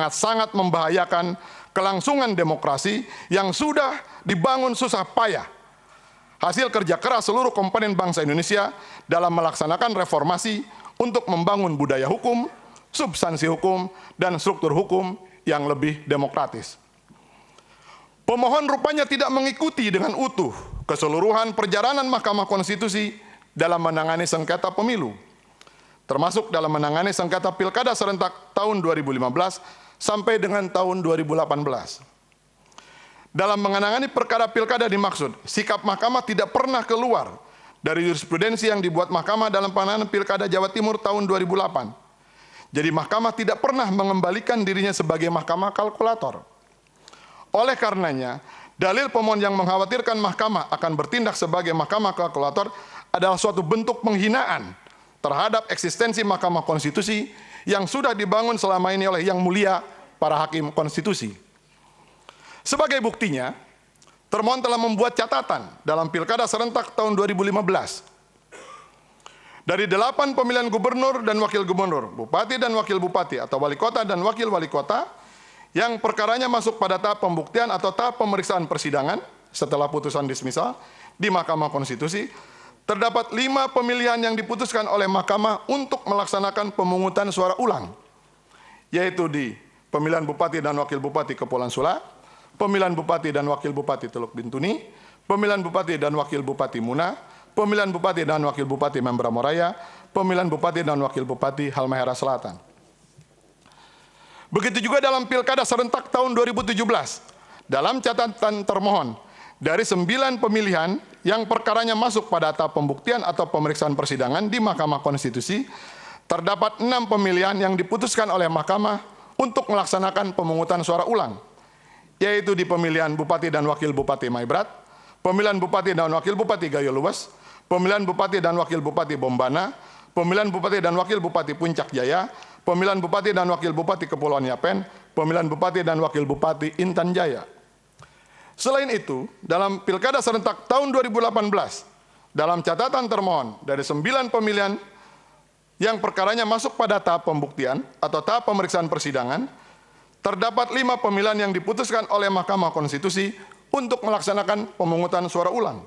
sangat membahayakan kelangsungan demokrasi yang sudah dibangun susah payah, hasil kerja keras seluruh komponen bangsa Indonesia dalam melaksanakan reformasi untuk membangun budaya hukum, substansi hukum, dan struktur hukum yang lebih demokratis. Pemohon rupanya tidak mengikuti dengan utuh keseluruhan perjalanan Mahkamah Konstitusi dalam menangani sengketa pemilu, termasuk dalam menangani sengketa pilkada serentak tahun 2015 sampai dengan tahun 2018. Dalam menangani perkara pilkada dimaksud, sikap Mahkamah tidak pernah keluar dari jurisprudensi yang dibuat Mahkamah dalam penanganan pilkada Jawa Timur tahun 2008. Jadi Mahkamah tidak pernah mengembalikan dirinya sebagai mahkamah kalkulator. Oleh karenanya, dalil pemohon yang mengkhawatirkan Mahkamah akan bertindak sebagai mahkamah kalkulator adalah suatu bentuk penghinaan terhadap eksistensi Mahkamah Konstitusi yang sudah dibangun selama ini oleh Yang Mulia para Hakim Konstitusi. Sebagai buktinya, termohon telah membuat catatan dalam pilkada serentak tahun 2015. Dari 8 pemilihan gubernur dan wakil gubernur, bupati dan wakil bupati, atau wali kota dan wakil wali kota, yang perkaranya masuk pada tahap pembuktian atau tahap pemeriksaan persidangan setelah putusan dismisal di Mahkamah Konstitusi, terdapat 5 pemilihan yang diputuskan oleh Mahkamah untuk melaksanakan pemungutan suara ulang, yaitu di pemilihan bupati dan wakil bupati Kepulauan Sula, pemilihan bupati dan wakil bupati Teluk Bintuni, pemilihan bupati dan wakil bupati Muna, pemilihan bupati dan wakil bupati Membranio Raya, pemilihan bupati dan wakil bupati Halmahera Selatan. Begitu juga dalam pilkada serentak tahun 2017, dalam catatan termohon, dari 9 pemilihan yang perkaranya masuk pada tahap pembuktian atau pemeriksaan persidangan di Mahkamah Konstitusi, terdapat 6 pemilihan yang diputuskan oleh Mahkamah untuk melaksanakan pemungutan suara ulang, yaitu di pemilihan Bupati dan Wakil Bupati Maibrat, pemilihan Bupati dan Wakil Bupati Gayo Luwes, pemilihan Bupati dan Wakil Bupati Bombana, pemilihan Bupati dan Wakil Bupati Puncak Jaya, pemilihan Bupati dan Wakil Bupati Kepulauan Yapen, pemilihan Bupati dan Wakil Bupati Intan Jaya. Selain itu, dalam pilkada serentak tahun 2018, dalam catatan termohon dari 9 pemilihan yang perkaranya masuk pada tahap pembuktian atau tahap pemeriksaan persidangan, terdapat 5 pemilihan yang diputuskan oleh Mahkamah Konstitusi untuk melaksanakan pemungutan suara ulang,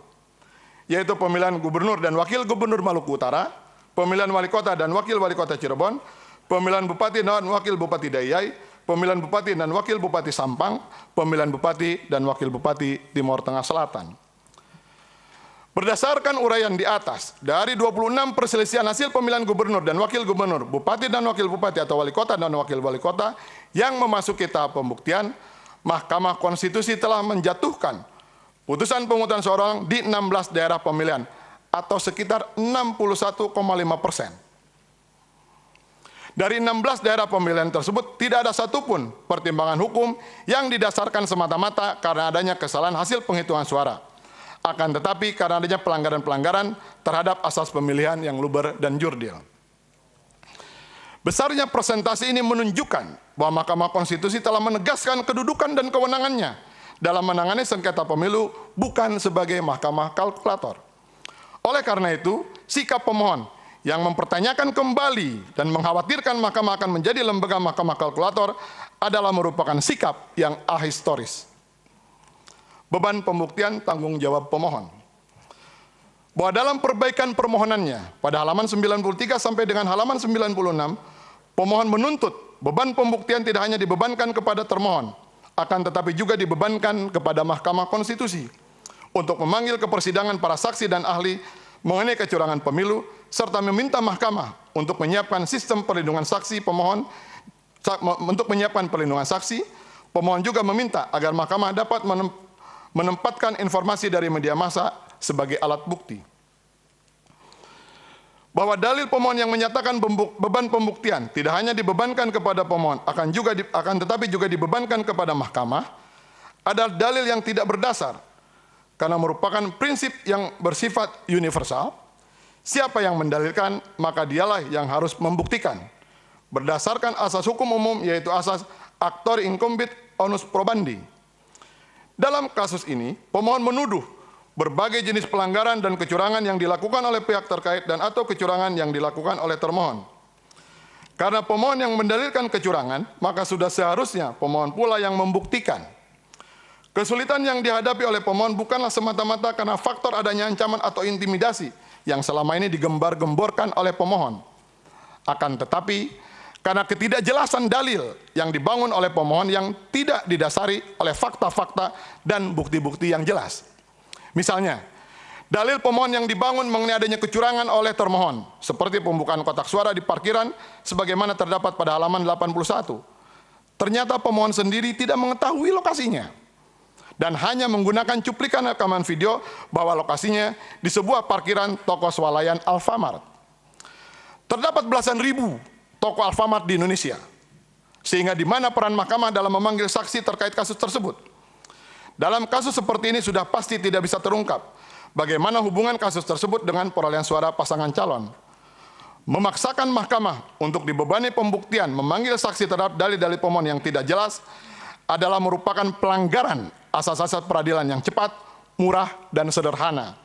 yaitu pemilihan gubernur dan wakil gubernur Maluku Utara, pemilihan wali kota dan wakil wali kota Cirebon, pemilihan bupati dan wakil bupati Dayai, pemilihan bupati dan wakil bupati Sampang, pemilihan bupati dan wakil bupati Timur Tengah Selatan. Berdasarkan uraian di atas, dari 26 perselisihan hasil pemilihan gubernur dan wakil gubernur, bupati dan wakil bupati atau wali kota dan wakil wali kota yang memasuki tahap pembuktian, Mahkamah Konstitusi telah menjatuhkan putusan pemungutan suara ulang di 16 daerah pemilihan atau sekitar 61,5%. Dari 16 daerah pemilihan tersebut tidak ada satupun pertimbangan hukum yang didasarkan semata-mata karena adanya kesalahan hasil penghitungan suara. Akan tetapi karena adanya pelanggaran-pelanggaran terhadap asas pemilihan yang luber dan jurdil. Besarnya persentase ini menunjukkan bahwa Mahkamah Konstitusi telah menegaskan kedudukan dan kewenangannya dalam menangani sengketa pemilu bukan sebagai mahkamah kalkulator. Oleh karena itu, sikap pemohon yang mempertanyakan kembali dan mengkhawatirkan mahkamah akan menjadi lembaga mahkamah kalkulator adalah merupakan sikap yang ahistoris. Beban pembuktian tanggung jawab pemohon. Bahwa dalam perbaikan permohonannya pada halaman 93 sampai dengan halaman 96, pemohon menuntut beban pembuktian tidak hanya dibebankan kepada termohon, akan tetapi juga dibebankan kepada Mahkamah Konstitusi untuk memanggil ke persidangan para saksi dan ahli mengenai kecurangan pemilu, serta meminta mahkamah untuk menyiapkan sistem perlindungan saksi pemohon. Untuk menyiapkan perlindungan saksi, pemohon juga meminta agar mahkamah dapat menempatkan informasi dari media massa sebagai alat bukti. Bahwa dalil pemohon yang menyatakan beban pembuktian tidak hanya dibebankan kepada pemohon, akan tetapi juga dibebankan kepada mahkamah, adalah dalil yang tidak berdasar, karena merupakan prinsip yang bersifat universal. Siapa yang mendalilkan, maka dialah yang harus membuktikan. Berdasarkan asas hukum umum, yaitu asas actor incumbit onus probandi. Dalam kasus ini, pemohon menuduh berbagai jenis pelanggaran dan kecurangan yang dilakukan oleh pihak terkait dan atau kecurangan yang dilakukan oleh termohon. Karena pemohon yang mendalilkan kecurangan, maka sudah seharusnya pemohon pula yang membuktikan. Kesulitan yang dihadapi oleh pemohon bukanlah semata-mata karena faktor adanya ancaman atau intimidasi yang selama ini digembar-gemborkan oleh pemohon. Akan tetapi, karena ketidakjelasan dalil yang dibangun oleh pemohon yang tidak didasari oleh fakta-fakta dan bukti-bukti yang jelas. Misalnya, dalil pemohon yang dibangun mengenai adanya kecurangan oleh termohon, seperti pembukaan kotak suara di parkiran, sebagaimana terdapat pada halaman 81. Ternyata pemohon sendiri tidak mengetahui lokasinya, dan hanya menggunakan cuplikan rekaman video bahwa lokasinya di sebuah parkiran toko swalayan Alfamart. Terdapat belasan ribu toko Alfamart di Indonesia, sehingga di mana peran mahkamah dalam memanggil saksi terkait kasus tersebut. Dalam kasus seperti ini sudah pasti tidak bisa terungkap bagaimana hubungan kasus tersebut dengan perolehan suara pasangan calon. Memaksakan mahkamah untuk dibebani pembuktian memanggil saksi terhadap dalil-dalil pemohon yang tidak jelas adalah merupakan pelanggaran asas-asas peradilan yang cepat, murah, dan sederhana.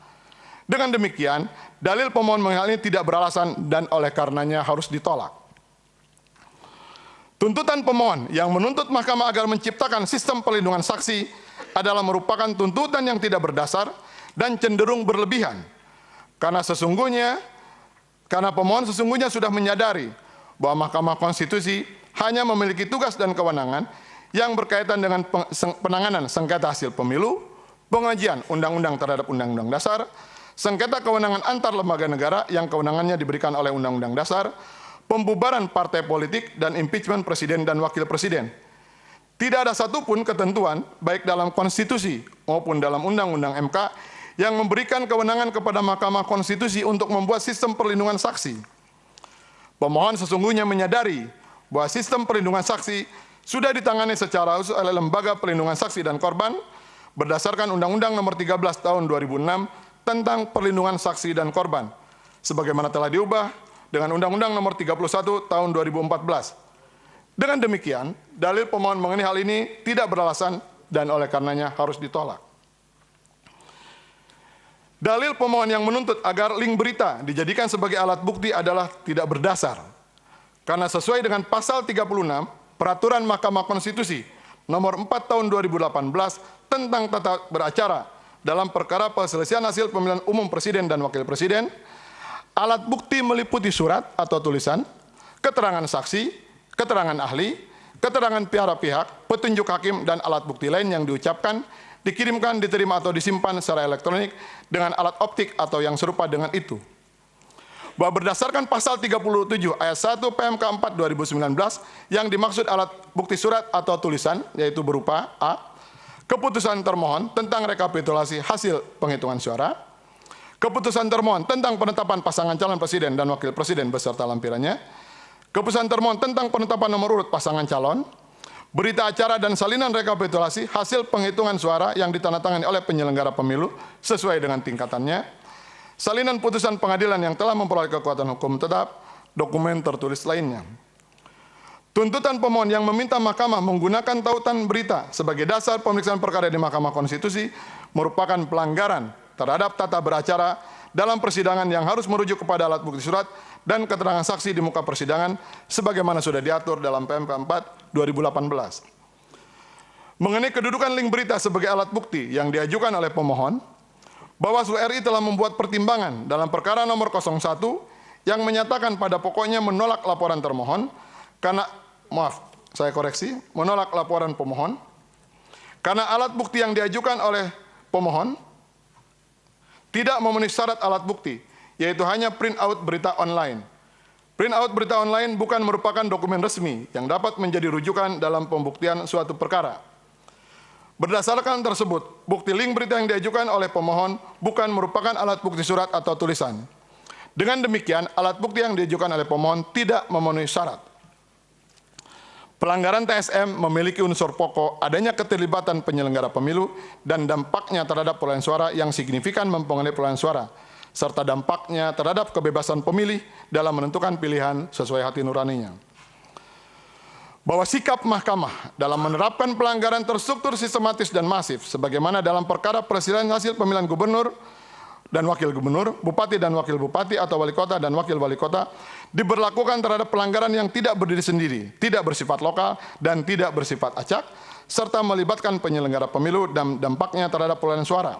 Dengan demikian, dalil pemohon mengenai ini tidak beralasan dan oleh karenanya harus ditolak. Tuntutan pemohon yang menuntut mahkamah agar menciptakan sistem perlindungan saksi adalah merupakan tuntutan yang tidak berdasar dan cenderung berlebihan. Karena pemohon sesungguhnya sudah menyadari bahwa Mahkamah Konstitusi hanya memiliki tugas dan kewenangan yang berkaitan dengan penanganan sengketa hasil pemilu, pengajian undang-undang terhadap undang-undang dasar, sengketa kewenangan antar lembaga negara yang kewenangannya diberikan oleh undang-undang dasar, pembubaran partai politik, dan impeachment presiden dan wakil presiden. Tidak ada satupun ketentuan, baik dalam konstitusi maupun dalam undang-undang MK, yang memberikan kewenangan kepada Mahkamah Konstitusi untuk membuat sistem perlindungan saksi. Pemohon sesungguhnya menyadari bahwa sistem perlindungan saksi sudah ditangani secara khusus oleh Lembaga Perlindungan Saksi dan Korban berdasarkan Undang-Undang Nomor 13 Tahun 2006 tentang Perlindungan Saksi dan Korban, sebagaimana telah diubah dengan Undang-Undang Nomor 31 Tahun 2014. Dengan demikian, dalil pemohon mengenai hal ini tidak beralasan dan oleh karenanya harus ditolak. Dalil pemohon yang menuntut agar link berita dijadikan sebagai alat bukti adalah tidak berdasar. Karena sesuai dengan pasal 36 Peraturan Mahkamah Konstitusi Nomor 4 Tahun 2018 tentang tata beracara dalam perkara perselisihan hasil pemilihan umum presiden dan wakil presiden, alat bukti meliputi surat atau tulisan, keterangan saksi, keterangan ahli, keterangan pihak-pihak, petunjuk hakim, dan alat bukti lain yang diucapkan, dikirimkan, diterima atau disimpan secara elektronik dengan alat optik atau yang serupa dengan itu. Bahwa berdasarkan pasal 37 ayat 1 PMK 4 2019 yang dimaksud alat bukti surat atau tulisan, yaitu berupa A. Keputusan termohon tentang rekapitulasi hasil penghitungan suara, keputusan termohon tentang penetapan pasangan calon presiden dan wakil presiden beserta lampirannya, keputusan termohon tentang penetapan nomor urut pasangan calon, berita acara dan salinan rekapitulasi hasil penghitungan suara yang ditandatangani oleh penyelenggara pemilu sesuai dengan tingkatannya, salinan putusan pengadilan yang telah memperoleh kekuatan hukum tetap, dokumen tertulis lainnya. Tuntutan pemohon yang meminta mahkamah menggunakan tautan berita sebagai dasar pemeriksaan perkara di Mahkamah Konstitusi merupakan pelanggaran terhadap tata beracara dalam persidangan yang harus merujuk kepada alat bukti surat dan keterangan saksi di muka persidangan sebagaimana sudah diatur dalam PMK 4 2018. Mengenai kedudukan link berita sebagai alat bukti yang diajukan oleh pemohon, Bawaslu RI telah membuat pertimbangan dalam perkara nomor 01 yang menyatakan pada pokoknya menolak laporan termohon karena, menolak laporan pemohon karena alat bukti yang diajukan oleh pemohon tidak memenuhi syarat alat bukti, yaitu hanya print out berita online. Print out berita online bukan merupakan dokumen resmi yang dapat menjadi rujukan dalam pembuktian suatu perkara. Berdasarkan tersebut, bukti link berita yang diajukan oleh pemohon bukan merupakan alat bukti surat atau tulisan. Dengan demikian, alat bukti yang diajukan oleh pemohon tidak memenuhi syarat. Pelanggaran TSM memiliki unsur pokok adanya keterlibatan penyelenggara pemilu dan dampaknya terhadap perolehan suara yang signifikan mempengaruhi perolehan suara, serta dampaknya terhadap kebebasan pemilih dalam menentukan pilihan sesuai hati nuraninya. Bahwa sikap mahkamah dalam menerapkan pelanggaran terstruktur, sistematis, dan masif, sebagaimana dalam perkara perselisihan hasil pemilihan gubernur dan wakil gubernur, bupati dan wakil bupati, atau wali kota dan wakil wali kota, diberlakukan terhadap pelanggaran yang tidak berdiri sendiri, tidak bersifat lokal, dan tidak bersifat acak, serta melibatkan penyelenggara pemilu dan dampaknya terhadap perolehan suara.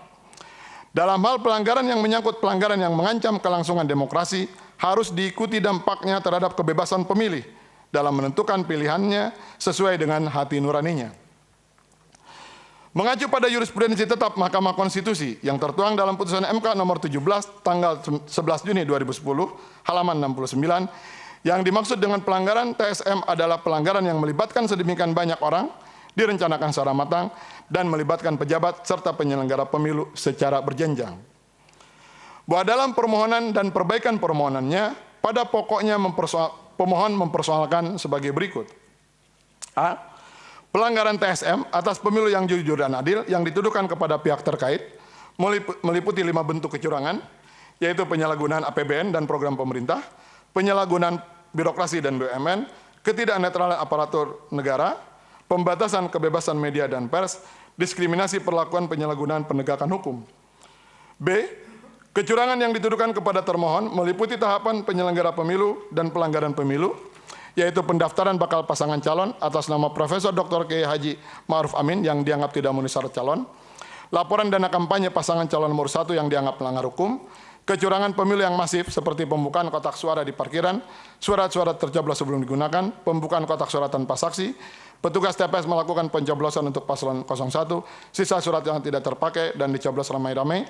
Dalam hal pelanggaran yang menyangkut pelanggaran yang mengancam kelangsungan demokrasi, harus diikuti dampaknya terhadap kebebasan pemilih dalam menentukan pilihannya sesuai dengan hati nuraninya. Mengacu pada jurisprudensi tetap Mahkamah Konstitusi yang tertuang dalam putusan MK nomor 17 tanggal 11 Juni 2010 halaman 69, yang dimaksud dengan pelanggaran TSM adalah pelanggaran yang melibatkan sedemikian banyak orang, direncanakan secara matang, dan melibatkan pejabat serta penyelenggara pemilu secara berjenjang. Bahwa dalam permohonan dan perbaikan permohonannya, pada pokoknya pemohon mempersoalkan sebagai berikut. A. Pelanggaran TSM atas pemilu yang jujur dan adil yang dituduhkan kepada pihak terkait meliputi 5 bentuk kecurangan, yaitu penyalahgunaan APBN dan program pemerintah, penyalahgunaan birokrasi dan BUMN, ketidaknetralan aparatur negara, pembatasan kebebasan media dan pers, diskriminasi perlakuan penyalahgunaan penegakan hukum. B. Kecurangan yang dituduhkan kepada termohon meliputi tahapan penyelenggara pemilu dan pelanggaran pemilu, yaitu pendaftaran bakal pasangan calon atas nama Profesor Dr. Kiai Haji Ma'ruf Amin yang dianggap tidak memenuhi syarat calon, laporan dana kampanye pasangan calon nomor 1 yang dianggap melanggar hukum, kecurangan pemilu yang masif seperti pembukaan kotak suara di parkiran, surat-surat tercoblos sebelum digunakan, pembukaan kotak suara tanpa saksi, petugas TPS melakukan pencoblosan untuk paslon 01, sisa surat yang tidak terpakai dan dicoblos ramai-ramai,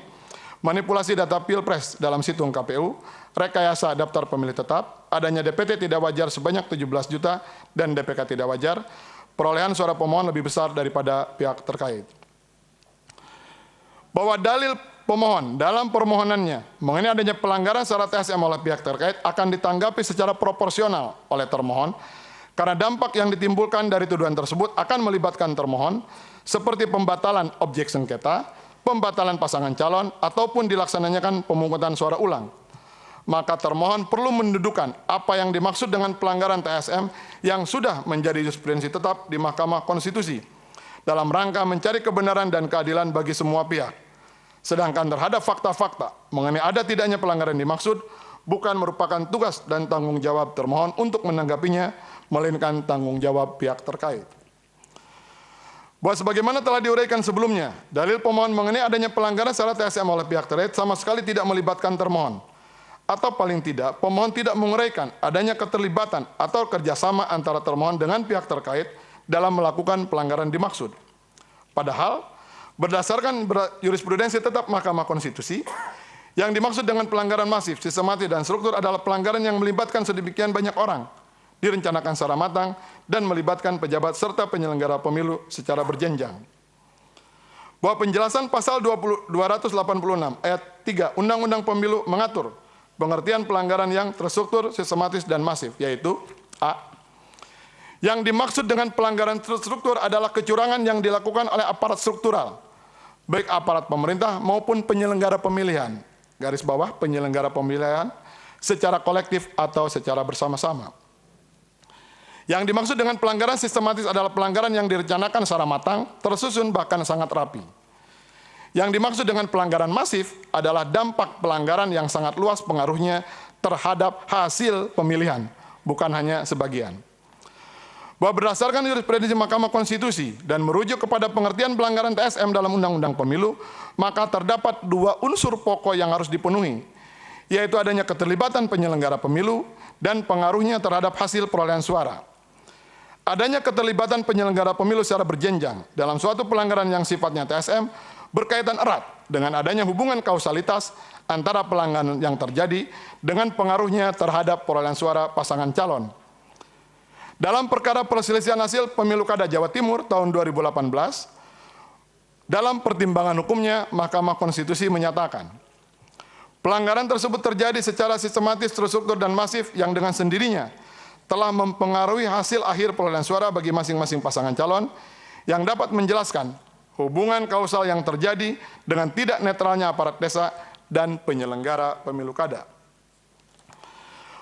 manipulasi data Pilpres dalam situng KPU, rekayasa daftar pemilih tetap, adanya DPT tidak wajar sebanyak 17 juta dan DPK tidak wajar, perolehan suara pemohon lebih besar daripada pihak terkait. Bahwa dalil pemohon dalam permohonannya mengenai adanya pelanggaran syarat TSM oleh pihak terkait akan ditanggapi secara proporsional oleh termohon karena dampak yang ditimbulkan dari tuduhan tersebut akan melibatkan termohon seperti pembatalan objek sengketa, pembatalan pasangan calon, ataupun dilaksananya pemungutan suara ulang. Maka termohon perlu mendudukan apa yang dimaksud dengan pelanggaran TSM yang sudah menjadi jurisprudensi tetap di Mahkamah Konstitusi dalam rangka mencari kebenaran dan keadilan bagi semua pihak. Sedangkan terhadap fakta-fakta mengenai ada tidaknya pelanggaran dimaksud bukan merupakan tugas dan tanggung jawab termohon untuk menanggapinya, melainkan tanggung jawab pihak terkait. Bahwa sebagaimana telah diuraikan sebelumnya, dalil pemohon mengenai adanya pelanggaran syarat TSM oleh pihak terkait sama sekali tidak melibatkan termohon. Atau paling tidak, pemohon tidak menguraikan adanya keterlibatan atau kerjasama antara termohon dengan pihak terkait dalam melakukan pelanggaran dimaksud. Padahal, Berdasarkan jurisprudensi tetap Mahkamah Konstitusi, yang dimaksud dengan pelanggaran masif, sistematis, dan struktur adalah pelanggaran yang melibatkan sedemikian banyak orang, direncanakan secara matang, dan melibatkan pejabat serta penyelenggara pemilu secara berjenjang. Bahwa penjelasan pasal 286 ayat 3 Undang-Undang Pemilu mengatur pengertian pelanggaran yang terstruktur, sistematis, dan masif, yaitu A. Yang dimaksud dengan pelanggaran terstruktur adalah kecurangan yang dilakukan oleh aparat struktural, baik aparat pemerintah maupun penyelenggara pemilihan, garis bawah penyelenggara pemilihan, secara kolektif atau secara bersama-sama. Yang dimaksud dengan pelanggaran sistematis adalah pelanggaran yang direncanakan secara matang, tersusun, bahkan sangat rapi. Yang dimaksud dengan pelanggaran masif adalah dampak pelanggaran yang sangat luas pengaruhnya terhadap hasil pemilihan, bukan hanya sebagian. Bahwa berdasarkan jurisprudensi Mahkamah Konstitusi dan merujuk kepada pengertian pelanggaran TSM dalam Undang-Undang Pemilu, maka terdapat dua unsur pokok yang harus dipenuhi, yaitu adanya keterlibatan penyelenggara pemilu dan pengaruhnya terhadap hasil perolehan suara. Adanya keterlibatan penyelenggara pemilu secara berjenjang dalam suatu pelanggaran yang sifatnya TSM berkaitan erat dengan adanya hubungan kausalitas antara pelanggaran yang terjadi dengan pengaruhnya terhadap perolehan suara pasangan calon. Dalam perkara perselisihan hasil pemilu kada Jawa Timur tahun 2018, dalam pertimbangan hukumnya, Mahkamah Konstitusi menyatakan, pelanggaran tersebut terjadi secara sistematis, terstruktur, dan masif yang dengan sendirinya telah mempengaruhi hasil akhir perolehan suara bagi masing-masing pasangan calon yang dapat menjelaskan hubungan kausal yang terjadi dengan tidak netralnya aparat desa dan penyelenggara pemilu kada.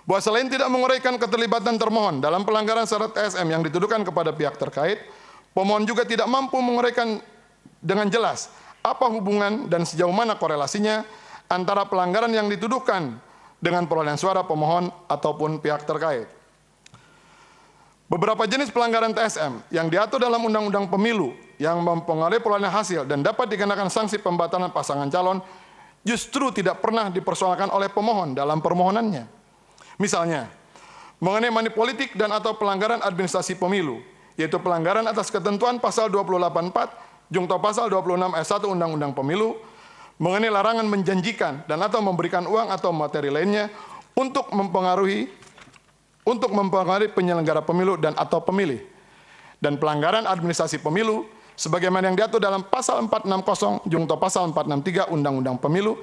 Bahwa selain tidak menguraikan keterlibatan termohon dalam pelanggaran syarat TSM yang dituduhkan kepada pihak terkait, pemohon juga tidak mampu menguraikan dengan jelas apa hubungan dan sejauh mana korelasinya antara pelanggaran yang dituduhkan dengan perolehan suara pemohon ataupun pihak terkait. Beberapa jenis pelanggaran TSM yang diatur dalam Undang-Undang Pemilu yang mempengaruhi perolehan hasil dan dapat dikenakan sanksi pembatalan pasangan calon justru tidak pernah dipersoalkan oleh pemohon dalam permohonannya. Misalnya, mengenai money politik dan atau pelanggaran administrasi pemilu, yaitu pelanggaran atas ketentuan pasal 284, Jungto pasal 26 ayat 1 Undang-Undang Pemilu, mengenai larangan menjanjikan dan atau memberikan uang atau materi lainnya untuk mempengaruhi penyelenggara pemilu dan atau pemilih, dan pelanggaran administrasi pemilu, sebagaimana yang diatur dalam pasal 460 Jungto pasal 463 Undang-Undang Pemilu,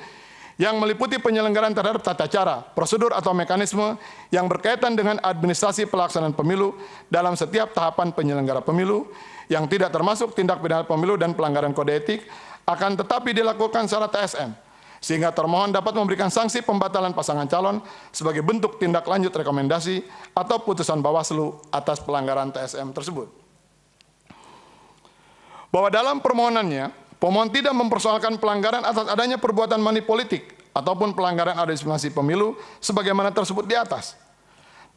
yang meliputi penyelenggaraan terhadap tata cara, prosedur atau mekanisme yang berkaitan dengan administrasi pelaksanaan pemilu dalam setiap tahapan penyelenggara pemilu yang tidak termasuk tindak pidana pemilu dan pelanggaran kode etik akan tetapi dilakukan secara TSM, sehingga termohon dapat memberikan sanksi pembatalan pasangan calon sebagai bentuk tindak lanjut rekomendasi atau putusan Bawaslu atas pelanggaran TSM tersebut. Bahwa dalam permohonannya, pemohon tidak mempersoalkan pelanggaran atas adanya perbuatan money politik ataupun pelanggaran administrasi pemilu sebagaimana tersebut di atas.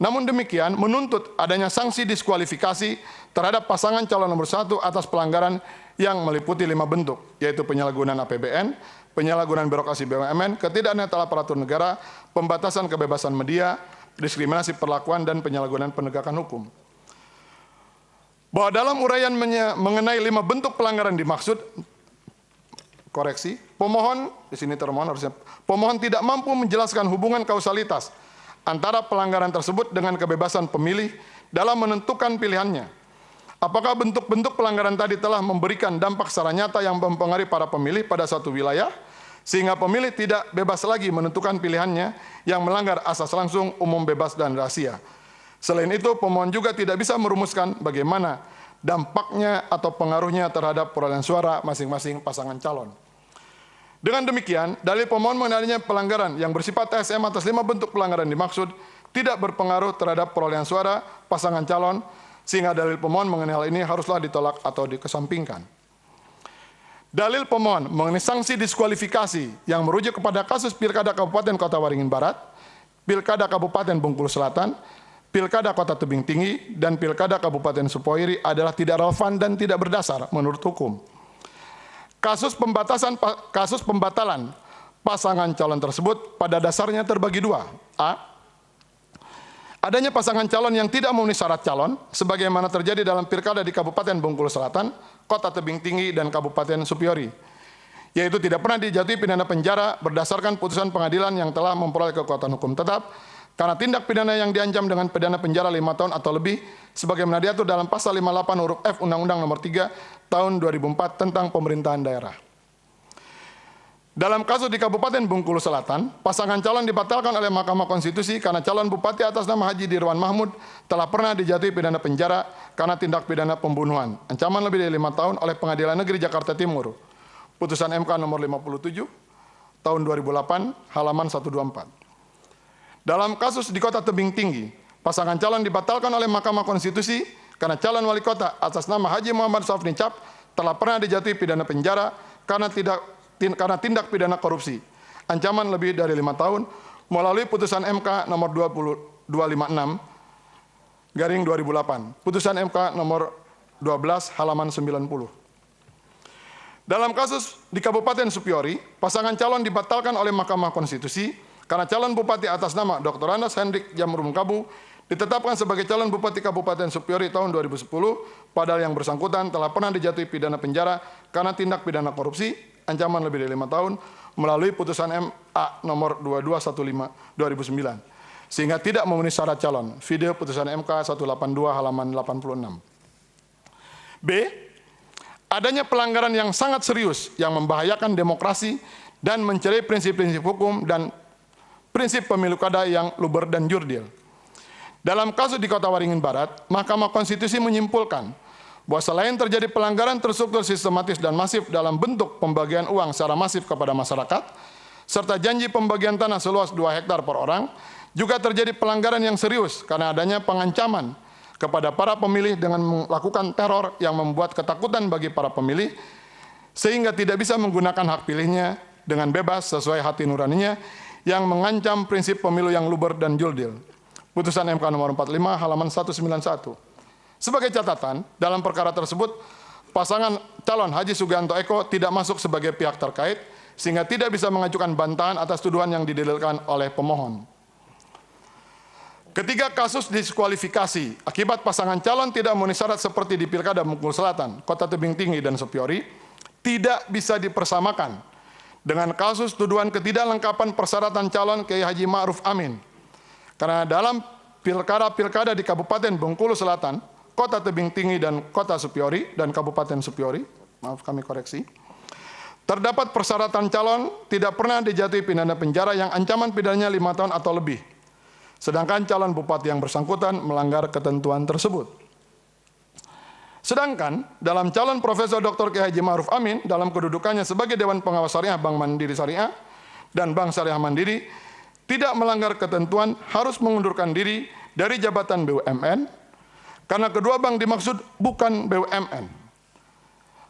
Namun demikian, menuntut adanya sanksi diskualifikasi terhadap pasangan calon nomor 1 atas pelanggaran yang meliputi 5 bentuk, yaitu penyalahgunaan APBN, penyalahgunaan birokrasi BUMN, ketidaknetralan aparatur negara, pembatasan kebebasan media, diskriminasi perlakuan, dan penyalahgunaan penegakan hukum. Bahwa dalam uraian mengenai 5 bentuk pelanggaran dimaksud, koreksi, pemohon, di sini termohon harusnya, pemohon tidak mampu menjelaskan hubungan kausalitas antara pelanggaran tersebut dengan kebebasan pemilih dalam menentukan pilihannya. Apakah bentuk-bentuk pelanggaran tadi telah memberikan dampak secara nyata yang mempengaruhi para pemilih pada suatu wilayah, sehingga pemilih tidak bebas lagi menentukan pilihannya yang melanggar asas langsung, umum, bebas, dan rahasia. Selain itu, pemohon juga tidak bisa merumuskan bagaimana dampaknya atau pengaruhnya terhadap perolehan suara masing-masing pasangan calon. Dengan demikian, dalil pemohon mengenai pelanggaran yang bersifat TSM atas 5 bentuk pelanggaran dimaksud tidak berpengaruh terhadap perolehan suara pasangan calon, sehingga dalil pemohon mengenai hal ini haruslah ditolak atau dikesampingkan. Dalil pemohon mengenai sanksi diskualifikasi yang merujuk kepada kasus Pilkada Kabupaten Kota Waringin Barat, Pilkada Kabupaten Bengkulu Selatan, Pilkada Kota Tebing Tinggi, dan Pilkada Kabupaten Supoiri adalah tidak relevan dan tidak berdasar menurut hukum. Kasus pembatalan pasangan calon tersebut pada dasarnya terbagi 2. A. adanya pasangan calon yang tidak memenuhi syarat calon, sebagaimana terjadi dalam pilkada di Kabupaten Bengkulu Selatan, Kota Tebing Tinggi, dan Kabupaten Supiori, yaitu tidak pernah dijatuhi pidana penjara berdasarkan putusan pengadilan yang telah memperoleh kekuatan hukum tetap, karena tindak pidana yang diancam dengan pidana penjara 5 tahun atau lebih, sebagaimana diatur dalam pasal 58 huruf F Undang-Undang Nomor 3 Tahun 2004 tentang Pemerintahan Daerah. Dalam kasus di Kabupaten Bengkulu Selatan, pasangan calon dibatalkan oleh Mahkamah Konstitusi karena calon bupati atas nama Haji Dirwan Mahmud telah pernah dijatuhi pidana penjara karena tindak pidana pembunuhan, ancaman lebih dari 5 tahun oleh Pengadilan Negeri Jakarta Timur. Putusan MK nomor 57 tahun 2008 halaman 124. Dalam kasus di Kota Tebing Tinggi, pasangan calon dibatalkan oleh Mahkamah Konstitusi karena calon wali kota atas nama Haji Muhammad Safni Cap telah pernah dijatuhi pidana penjara karena tindak pidana korupsi, ancaman lebih dari 5 tahun melalui putusan MK nomor 256/2008, putusan MK nomor 12 halaman 90. Dalam kasus di Kabupaten Supiori, pasangan calon dibatalkan oleh Mahkamah Konstitusi karena calon bupati atas nama Dr. Andas Hendrik Jamrum Kabu ditetapkan sebagai calon bupati Kabupaten Supiori tahun 2010, padahal yang bersangkutan telah pernah dijatuhi pidana penjara karena tindak pidana korupsi, ancaman lebih dari 5 tahun melalui putusan MA nomor 2215/2009, sehingga tidak memenuhi syarat calon. Video putusan MK 182 halaman 86. B. Adanya pelanggaran yang sangat serius yang membahayakan demokrasi dan mencederai prinsip-prinsip hukum dan prinsip pemilu kada yang luber dan jurdil. Dalam kasus di Kota Waringin Barat, Mahkamah Konstitusi menyimpulkan bahwa selain terjadi pelanggaran terstruktur sistematis dan masif dalam bentuk pembagian uang secara masif kepada masyarakat, serta janji pembagian tanah seluas 2 hektar per orang, juga terjadi pelanggaran yang serius karena adanya pengancaman kepada para pemilih dengan melakukan teror yang membuat ketakutan bagi para pemilih, sehingga tidak bisa menggunakan hak pilihnya dengan bebas sesuai hati nuraninya, yang mengancam prinsip pemilu yang luber dan jurdil. Putusan MK nomor 45 halaman 191. Sebagai catatan, dalam perkara tersebut, pasangan calon Haji Sugianto Eko tidak masuk sebagai pihak terkait, sehingga tidak bisa mengajukan bantahan atas tuduhan yang didalilkan oleh pemohon. Ketiga kasus diskualifikasi akibat pasangan calon tidak memenuhi syarat seperti di Pilkada Bengkulu Selatan, Kota Tebing Tinggi, dan Supiori tidak bisa dipersamakan dengan kasus tuduhan ketidaklengkapan persyaratan calon Kiai Haji Ma'ruf Amin. Karena dalam pilkada di Kabupaten Bengkulu Selatan, Kota Tebing Tinggi, dan Kota Supiori, dan Kabupaten Supiori, maaf kami koreksi, terdapat persyaratan calon tidak pernah dijatuhi pidana penjara yang ancaman pidananya 5 tahun atau lebih. Sedangkan calon bupati yang bersangkutan melanggar ketentuan tersebut. Sedangkan dalam calon Profesor Dr. Kiai Haji Ma'ruf Amin dalam kedudukannya sebagai Dewan Pengawas Syariah Bank Mandiri Syariah dan Bank Syariah Mandiri tidak melanggar ketentuan harus mengundurkan diri dari jabatan BUMN karena kedua bank dimaksud bukan BUMN.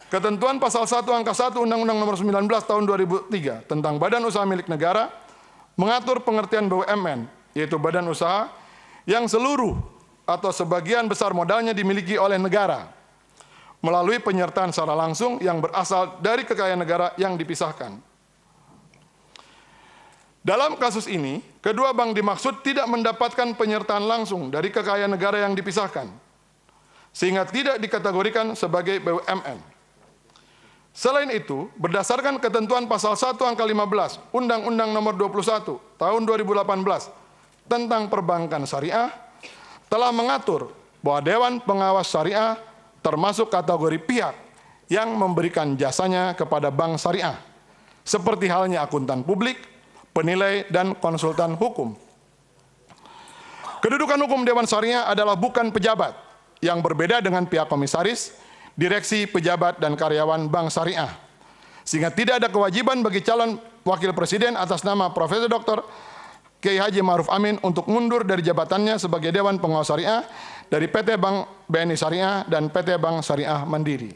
Ketentuan pasal 1 angka 1 Undang-Undang Nomor 19 Tahun 2003 tentang Badan Usaha Milik Negara mengatur pengertian BUMN, yaitu badan usaha yang seluruh atau sebagian besar modalnya dimiliki oleh negara melalui penyertaan secara langsung yang berasal dari kekayaan negara yang dipisahkan. Dalam kasus ini, kedua bank dimaksud tidak mendapatkan penyertaan langsung dari kekayaan negara yang dipisahkan, sehingga tidak dikategorikan sebagai BUMN. Selain itu, berdasarkan ketentuan pasal 1 angka 15 Undang-Undang Nomor 21 Tahun 2018 tentang perbankan syariah telah mengatur bahwa Dewan Pengawas Syariah termasuk kategori pihak yang memberikan jasanya kepada bank syariah, seperti halnya akuntan publik, penilai, dan konsultan hukum. Kedudukan hukum Dewan Syariah adalah bukan pejabat, yang berbeda dengan pihak komisaris, direksi, pejabat, dan karyawan bank syariah. Sehingga tidak ada kewajiban bagi calon wakil presiden atas nama Profesor Dr. Kiai Haji Ma'ruf Amin untuk mundur dari jabatannya sebagai Dewan Pengawas Syariah dari PT Bank BNI Syariah dan PT Bank Syariah Mandiri.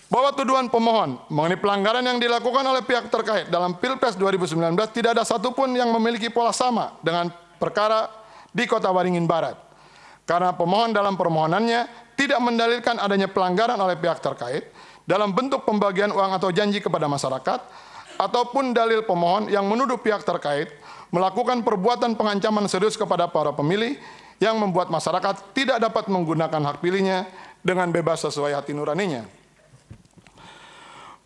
Bahwa tuduhan pemohon mengenai pelanggaran yang dilakukan oleh pihak terkait dalam Pilpres 2019 tidak ada satupun yang memiliki pola sama dengan perkara di Kota Waringin Barat. Karena pemohon dalam permohonannya tidak mendalilkan adanya pelanggaran oleh pihak terkait dalam bentuk pembagian uang atau janji kepada masyarakat, ataupun dalil pemohon yang menuduh pihak terkait melakukan perbuatan pengancaman serius kepada para pemilih yang membuat masyarakat tidak dapat menggunakan hak pilihnya dengan bebas sesuai hati nuraninya.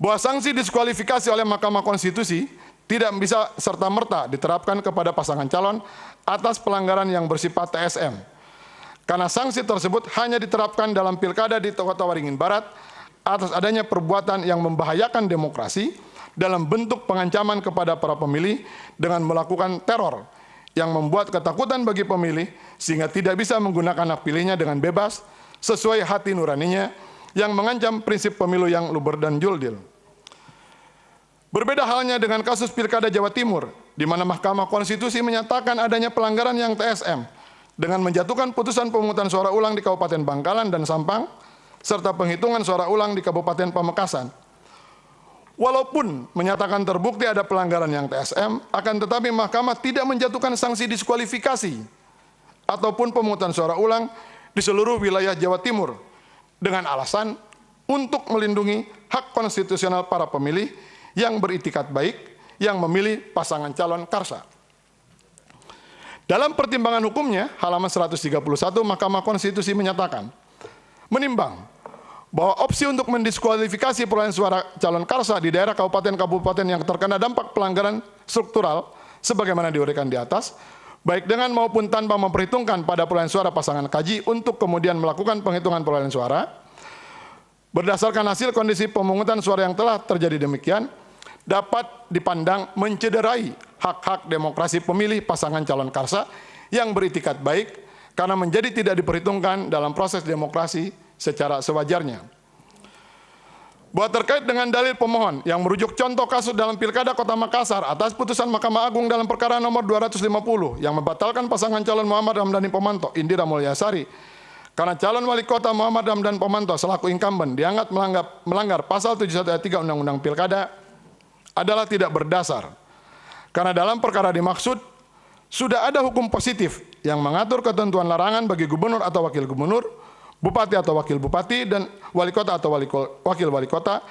Bahwa sanksi diskualifikasi oleh Mahkamah Konstitusi tidak bisa serta-merta diterapkan kepada pasangan calon atas pelanggaran yang bersifat TSM. Karena sanksi tersebut hanya diterapkan dalam pilkada di Kota Waringin Barat atas adanya perbuatan yang membahayakan demokrasi dalam bentuk pengancaman kepada para pemilih dengan melakukan teror yang membuat ketakutan bagi pemilih sehingga tidak bisa menggunakan hak pilihnya dengan bebas sesuai hati nuraninya yang mengancam prinsip pemilu yang luber dan juldil. Berbeda halnya dengan kasus Pilkada Jawa Timur, di mana Mahkamah Konstitusi menyatakan adanya pelanggaran yang TSM dengan menjatuhkan putusan pemungutan suara ulang di Kabupaten Bangkalan dan Sampang, serta penghitungan suara ulang di Kabupaten Pamekasan. Walaupun menyatakan terbukti ada pelanggaran yang TSM, akan tetapi Mahkamah tidak menjatuhkan sanksi diskualifikasi ataupun pemungutan suara ulang di seluruh wilayah Jawa Timur dengan alasan untuk melindungi hak konstitusional para pemilih yang beritikat baik yang memilih pasangan calon Karsa. Dalam pertimbangan hukumnya, halaman 131 Mahkamah Konstitusi menyatakan, menimbang bahwa opsi untuk mendiskualifikasi perolehan suara calon Karsa di daerah kabupaten-kabupaten yang terkena dampak pelanggaran struktural sebagaimana diuraikan di atas, baik dengan maupun tanpa memperhitungkan pada perolehan suara pasangan KJ untuk kemudian melakukan penghitungan perolehan suara, berdasarkan hasil kondisi pemungutan suara yang telah terjadi demikian, dapat dipandang mencederai hak-hak demokrasi pemilih pasangan calon Karsa yang beritikat baik karena menjadi tidak diperhitungkan dalam proses demokrasi secara sewajarnya. Bahwa terkait dengan dalil pemohon yang merujuk contoh kasus dalam Pilkada Kota Makassar atas putusan Mahkamah Agung dalam perkara nomor 250 yang membatalkan pasangan calon Muhammad Ramdhani Pomanto, Indira Mulyasari, karena calon wali kota Muhammad Ramdhani Pomanto selaku incumbent dianggap melanggar pasal 71 ayat 3 Undang-Undang Pilkada adalah tidak berdasar. Karena dalam perkara dimaksud sudah ada hukum positif yang mengatur ketentuan larangan bagi gubernur atau wakil gubernur, bupati atau wakil bupati, dan wali kota atau wakil wali kota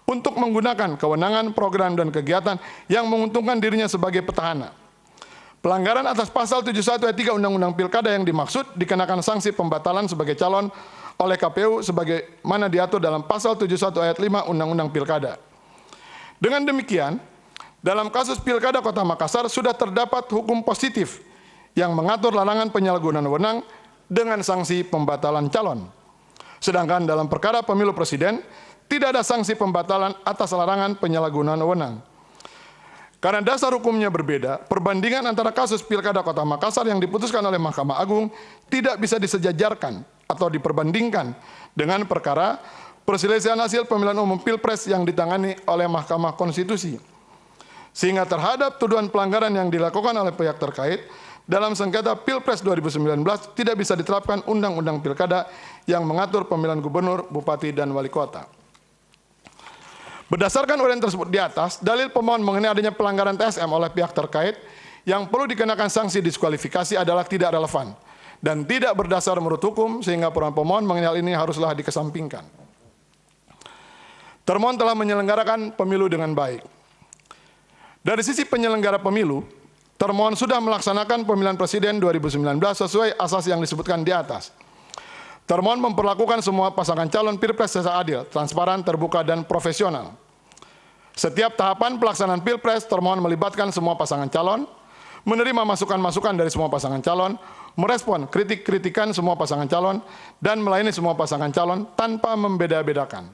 untuk menggunakan kewenangan, program, dan kegiatan yang menguntungkan dirinya sebagai petahana. Pelanggaran atas pasal 71 ayat 3 Undang-Undang Pilkada yang dimaksud dikenakan sanksi pembatalan sebagai calon oleh KPU sebagaimana diatur dalam pasal 71 ayat 5 Undang-Undang Pilkada. Dengan demikian, dalam kasus Pilkada Kota Makassar sudah terdapat hukum positif yang mengatur larangan penyalahgunaan wewenang dengan sanksi pembatalan calon. Sedangkan dalam perkara pemilu presiden, tidak ada sanksi pembatalan atas larangan penyalahgunaan wewenang. Karena dasar hukumnya berbeda, perbandingan antara kasus Pilkada Kota Makassar yang diputuskan oleh Mahkamah Agung tidak bisa disejajarkan atau diperbandingkan dengan perkara perselisihan hasil pemilihan umum Pilpres yang ditangani oleh Mahkamah Konstitusi. Sehingga terhadap tuduhan pelanggaran yang dilakukan oleh pihak terkait dalam sengketa Pilpres 2019 tidak bisa diterapkan Undang-Undang Pilkada yang mengatur pemilihan gubernur, bupati, dan wali kota. Berdasarkan uraian tersebut di atas, dalil pemohon mengenai adanya pelanggaran TSM oleh pihak terkait yang perlu dikenakan sanksi diskualifikasi adalah tidak relevan dan tidak berdasar menurut hukum sehingga pemohon mengenai hal ini haruslah dikesampingkan. Termohon telah menyelenggarakan pemilu dengan baik. Dari sisi penyelenggara pemilu, termohon sudah melaksanakan pemilihan presiden 2019 sesuai asas yang disebutkan di atas. Termohon memperlakukan semua pasangan calon Pilpres secara adil, transparan, terbuka, dan profesional. Setiap tahapan pelaksanaan Pilpres, termohon melibatkan semua pasangan calon, menerima masukan-masukan dari semua pasangan calon, merespon kritik-kritikan semua pasangan calon, dan melayani semua pasangan calon tanpa membeda-bedakan.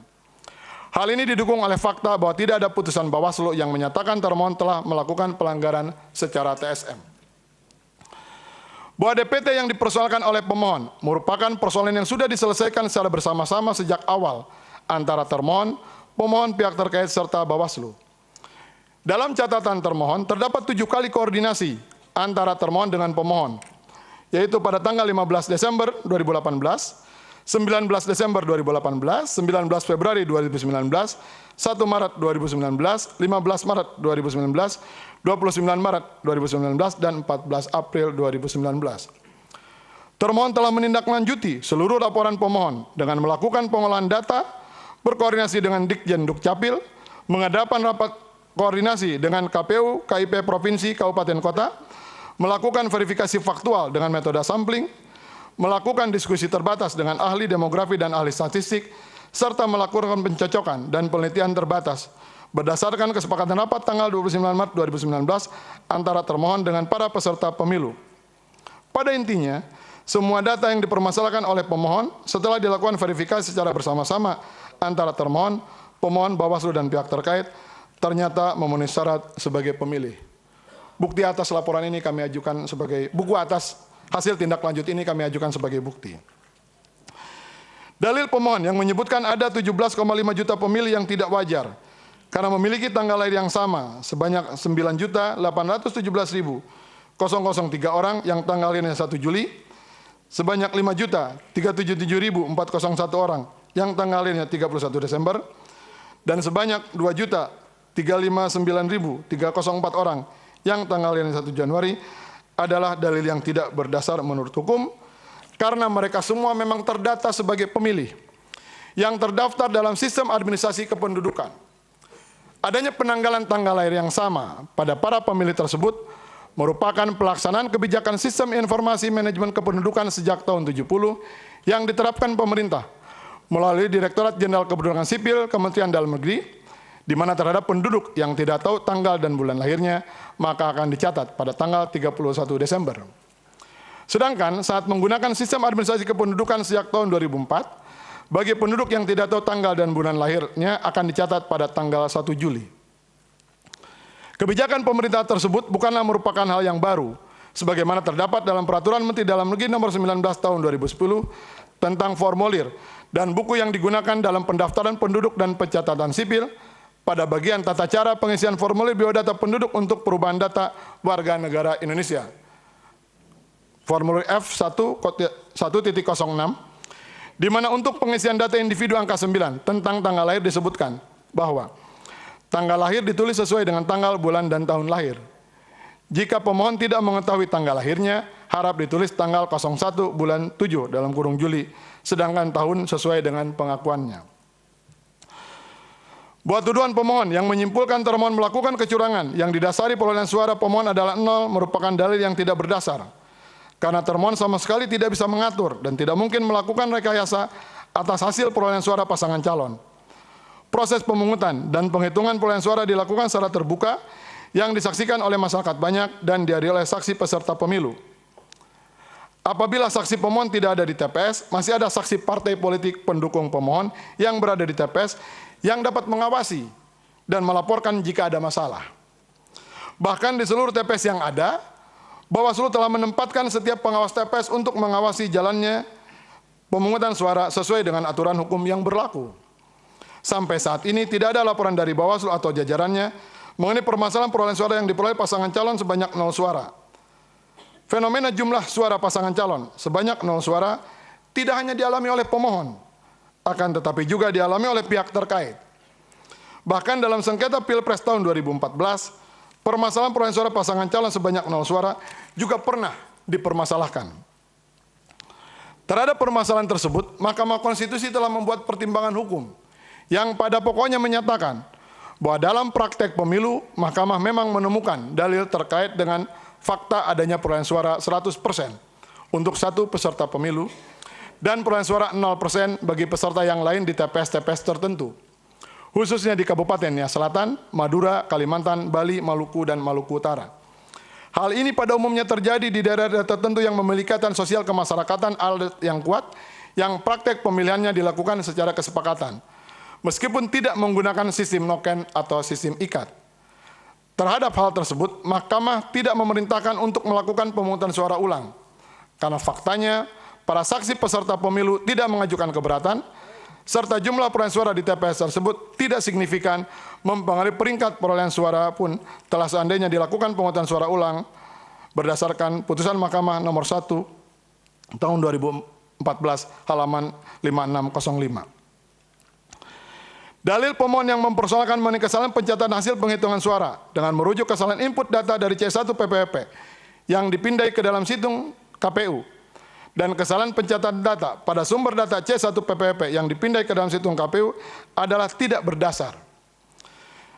Hal ini didukung oleh fakta bahwa tidak ada putusan Bawaslu yang menyatakan termohon telah melakukan pelanggaran secara TSM. Bahwa DPT yang dipersoalkan oleh pemohon merupakan persoalan yang sudah diselesaikan secara bersama-sama sejak awal antara termohon, pemohon, pihak terkait, serta Bawaslu. Dalam catatan termohon, terdapat 7 kali koordinasi antara termohon dengan pemohon, yaitu pada tanggal 15 Desember 2018, 19 Desember 2018, 19 Februari 2019, 1 Maret 2019, 15 Maret 2019, 29 Maret 2019, dan 14 April 2019. Termohon telah menindaklanjuti seluruh laporan pemohon dengan melakukan pengolahan data, berkoordinasi dengan Ditjen Dukcapil, mengadakan rapat koordinasi dengan KPU, KIP Provinsi, Kabupaten Kota, melakukan verifikasi faktual dengan metode sampling, melakukan diskusi terbatas dengan ahli demografi dan ahli statistik, serta melakukan pencocokan dan penelitian terbatas berdasarkan kesepakatan rapat tanggal 29 Maret 2019 antara termohon dengan para peserta pemilu. Pada intinya, semua data yang dipermasalahkan oleh pemohon setelah dilakukan verifikasi secara bersama-sama antara termohon, pemohon, Bawaslu, dan pihak terkait ternyata memenuhi syarat sebagai pemilih. Bukti atas laporan ini kami ajukan sebagai buku atas hasil tindak lanjut ini kami ajukan sebagai bukti. Dalil pemohon yang menyebutkan ada 17,5 juta pemilih yang tidak wajar karena memiliki tanggal lahir yang sama sebanyak 9.817.003 orang yang tanggal lahirnya 1 Juli, sebanyak 5.377.401 orang yang tanggal lahirnya 31 Desember, dan sebanyak 2.359.304 orang yang tanggal lahirnya 1 Januari adalah dalil yang tidak berdasar menurut hukum karena mereka semua memang terdata sebagai pemilih yang terdaftar dalam sistem administrasi kependudukan. Adanya penanggalan tanggal lahir yang sama pada para pemilih tersebut merupakan pelaksanaan kebijakan sistem informasi manajemen kependudukan sejak tahun 70 yang diterapkan pemerintah melalui Direktorat Jenderal Kependudukan Sipil Kementerian Dalam Negeri, di mana terhadap penduduk yang tidak tahu tanggal dan bulan lahirnya, maka akan dicatat pada tanggal 31 Desember. Sedangkan saat menggunakan sistem administrasi kependudukan sejak tahun 2004, bagi penduduk yang tidak tahu tanggal dan bulan lahirnya akan dicatat pada tanggal 1 Juli. Kebijakan pemerintah tersebut bukanlah merupakan hal yang baru, sebagaimana terdapat dalam Peraturan Menteri Dalam Negeri Nomor 19 Tahun 2010 tentang formulir dan buku yang digunakan dalam pendaftaran penduduk dan pencatatan sipil pada bagian tata cara pengisian formulir biodata penduduk untuk perubahan data warga negara Indonesia. Formulir F1.1.06, di mana untuk pengisian data individu angka 9 tentang tanggal lahir disebutkan bahwa tanggal lahir ditulis sesuai dengan tanggal, bulan, dan tahun lahir. Jika pemohon tidak mengetahui tanggal lahirnya, harap ditulis tanggal 01 bulan 7 dalam kurung Juli, sedangkan tahun sesuai dengan pengakuannya. Buat tuduhan pemohon yang menyimpulkan termohon melakukan kecurangan yang didasari perolehan suara pemohon adalah 0 merupakan dalil yang tidak berdasar. Karena termohon sama sekali tidak bisa mengatur dan tidak mungkin melakukan rekayasa atas hasil perolehan suara pasangan calon. Proses pemungutan dan penghitungan perolehan suara dilakukan secara terbuka yang disaksikan oleh masyarakat banyak dan dihadiri oleh saksi peserta pemilu. Apabila saksi pemohon tidak ada di TPS, masih ada saksi partai politik pendukung pemohon yang berada di TPS yang dapat mengawasi dan melaporkan jika ada masalah. Bahkan di seluruh TPS yang ada, Bawaslu telah menempatkan setiap pengawas TPS untuk mengawasi jalannya pemungutan suara sesuai dengan aturan hukum yang berlaku. Sampai saat ini tidak ada laporan dari Bawaslu atau jajarannya mengenai permasalahan perolehan suara yang diperoleh pasangan calon sebanyak 0 suara. Fenomena jumlah suara pasangan calon sebanyak 0 suara tidak hanya dialami oleh pemohon, akan tetapi juga dialami oleh pihak terkait. Bahkan dalam sengketa Pilpres tahun 2014, permasalahan perolehan suara pasangan calon sebanyak 0 suara juga pernah dipermasalahkan. Terhadap permasalahan tersebut, Mahkamah Konstitusi telah membuat pertimbangan hukum yang pada pokoknya menyatakan bahwa dalam praktek pemilu, Mahkamah memang menemukan dalil terkait dengan fakta adanya perolehan suara 100% untuk satu peserta pemilu dan perolehan suara 0% bagi peserta yang lain di TPS-TPS tertentu, khususnya di Kabupaten Nias Selatan, Madura, Kalimantan, Bali, Maluku, dan Maluku Utara. Hal ini pada umumnya terjadi di daerah-daerah tertentu yang memiliki ikatan sosial kemasyarakatan yang kuat, yang praktek pemilihannya dilakukan secara kesepakatan, meskipun tidak menggunakan sistem noken atau sistem ikat. Terhadap hal tersebut, Mahkamah tidak memerintahkan untuk melakukan pemungutan suara ulang, karena faktanya para saksi peserta pemilu tidak mengajukan keberatan, serta jumlah perolehan suara di TPS tersebut tidak signifikan mempengaruhi peringkat perolehan suara pun telah seandainya dilakukan pemungutan suara ulang berdasarkan putusan Mahkamah nomor 1 tahun 2014 halaman 5605. Dalil pemohon yang mempersoalkan mengenai kesalahan pencatatan hasil penghitungan suara dengan merujuk kesalahan input data dari C1 PPWP yang dipindai ke dalam situng KPU dan kesalahan pencatatan data pada sumber data C1 PPWP yang dipindai ke dalam situng KPU adalah tidak berdasar.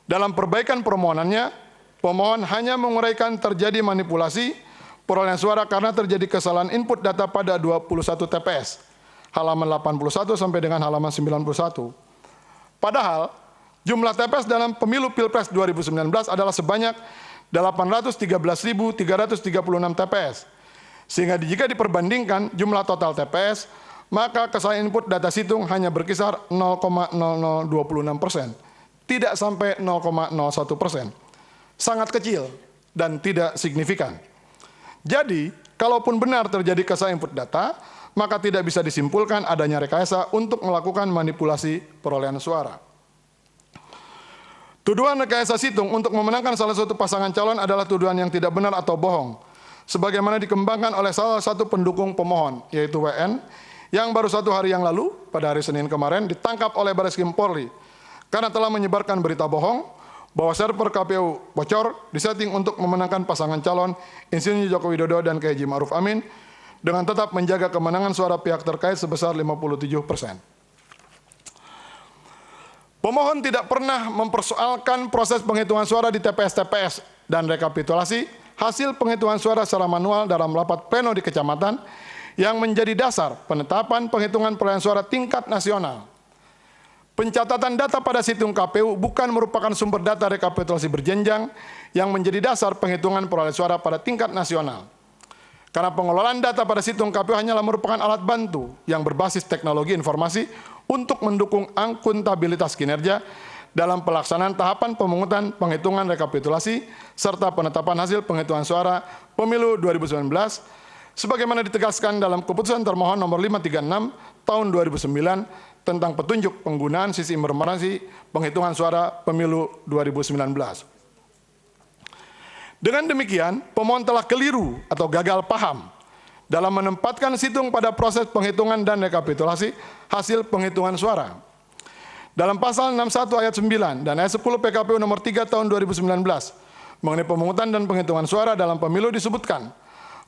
Dalam perbaikan permohonannya, pemohon hanya menguraikan terjadi manipulasi perolehan suara karena terjadi kesalahan input data pada 21 TPS, halaman 81 sampai dengan halaman 91. Padahal, jumlah TPS dalam pemilu Pilpres 2019 adalah sebanyak 813.336 TPS. Sehingga jika diperbandingkan jumlah total TPS, maka kesalahan input data situng hanya berkisar 0,0026%, tidak sampai 0,01%. Sangat kecil dan tidak signifikan. Jadi, kalaupun benar terjadi kesalahan input data, maka tidak bisa disimpulkan adanya rekayasa untuk melakukan manipulasi perolehan suara. Tuduhan rekayasa situng untuk memenangkan salah satu pasangan calon adalah tuduhan yang tidak benar atau bohong, sebagaimana dikembangkan oleh salah satu pendukung pemohon, yaitu WN, yang baru 1 hari yang lalu, pada hari Senin kemarin, ditangkap oleh Barreskrim Polri karena telah menyebarkan berita bohong bahwa server KPU bocor disetting untuk memenangkan pasangan calon Insinyur Joko Widodo dan Kiai Haji Ma'ruf Amin dengan tetap menjaga kemenangan suara pihak terkait sebesar 57%. Pemohon tidak pernah mempersoalkan proses penghitungan suara di TPS-TPS dan rekapitulasi hasil penghitungan suara secara manual dalam rapat pleno di kecamatan yang menjadi dasar penetapan penghitungan perolehan suara tingkat nasional. Pencatatan data pada situng KPU bukan merupakan sumber data rekapitulasi berjenjang yang menjadi dasar penghitungan perolehan suara pada tingkat nasional. Karena pengelolaan data pada situng KPU hanyalah merupakan alat bantu yang berbasis teknologi informasi untuk mendukung akuntabilitas kinerja dalam pelaksanaan tahapan pemungutan penghitungan rekapitulasi serta penetapan hasil penghitungan suara pemilu 2019 sebagaimana ditegaskan dalam keputusan termohon nomor 536 tahun 2009 tentang petunjuk penggunaan sistem informasi penghitungan suara pemilu 2019. Dengan demikian, pemohon telah keliru atau gagal paham dalam menempatkan situng pada proses penghitungan dan rekapitulasi hasil penghitungan suara. Dalam pasal 61 ayat 9 dan ayat 10 PKPU nomor 3 tahun 2019 mengenai pemungutan dan penghitungan suara dalam pemilu disebutkan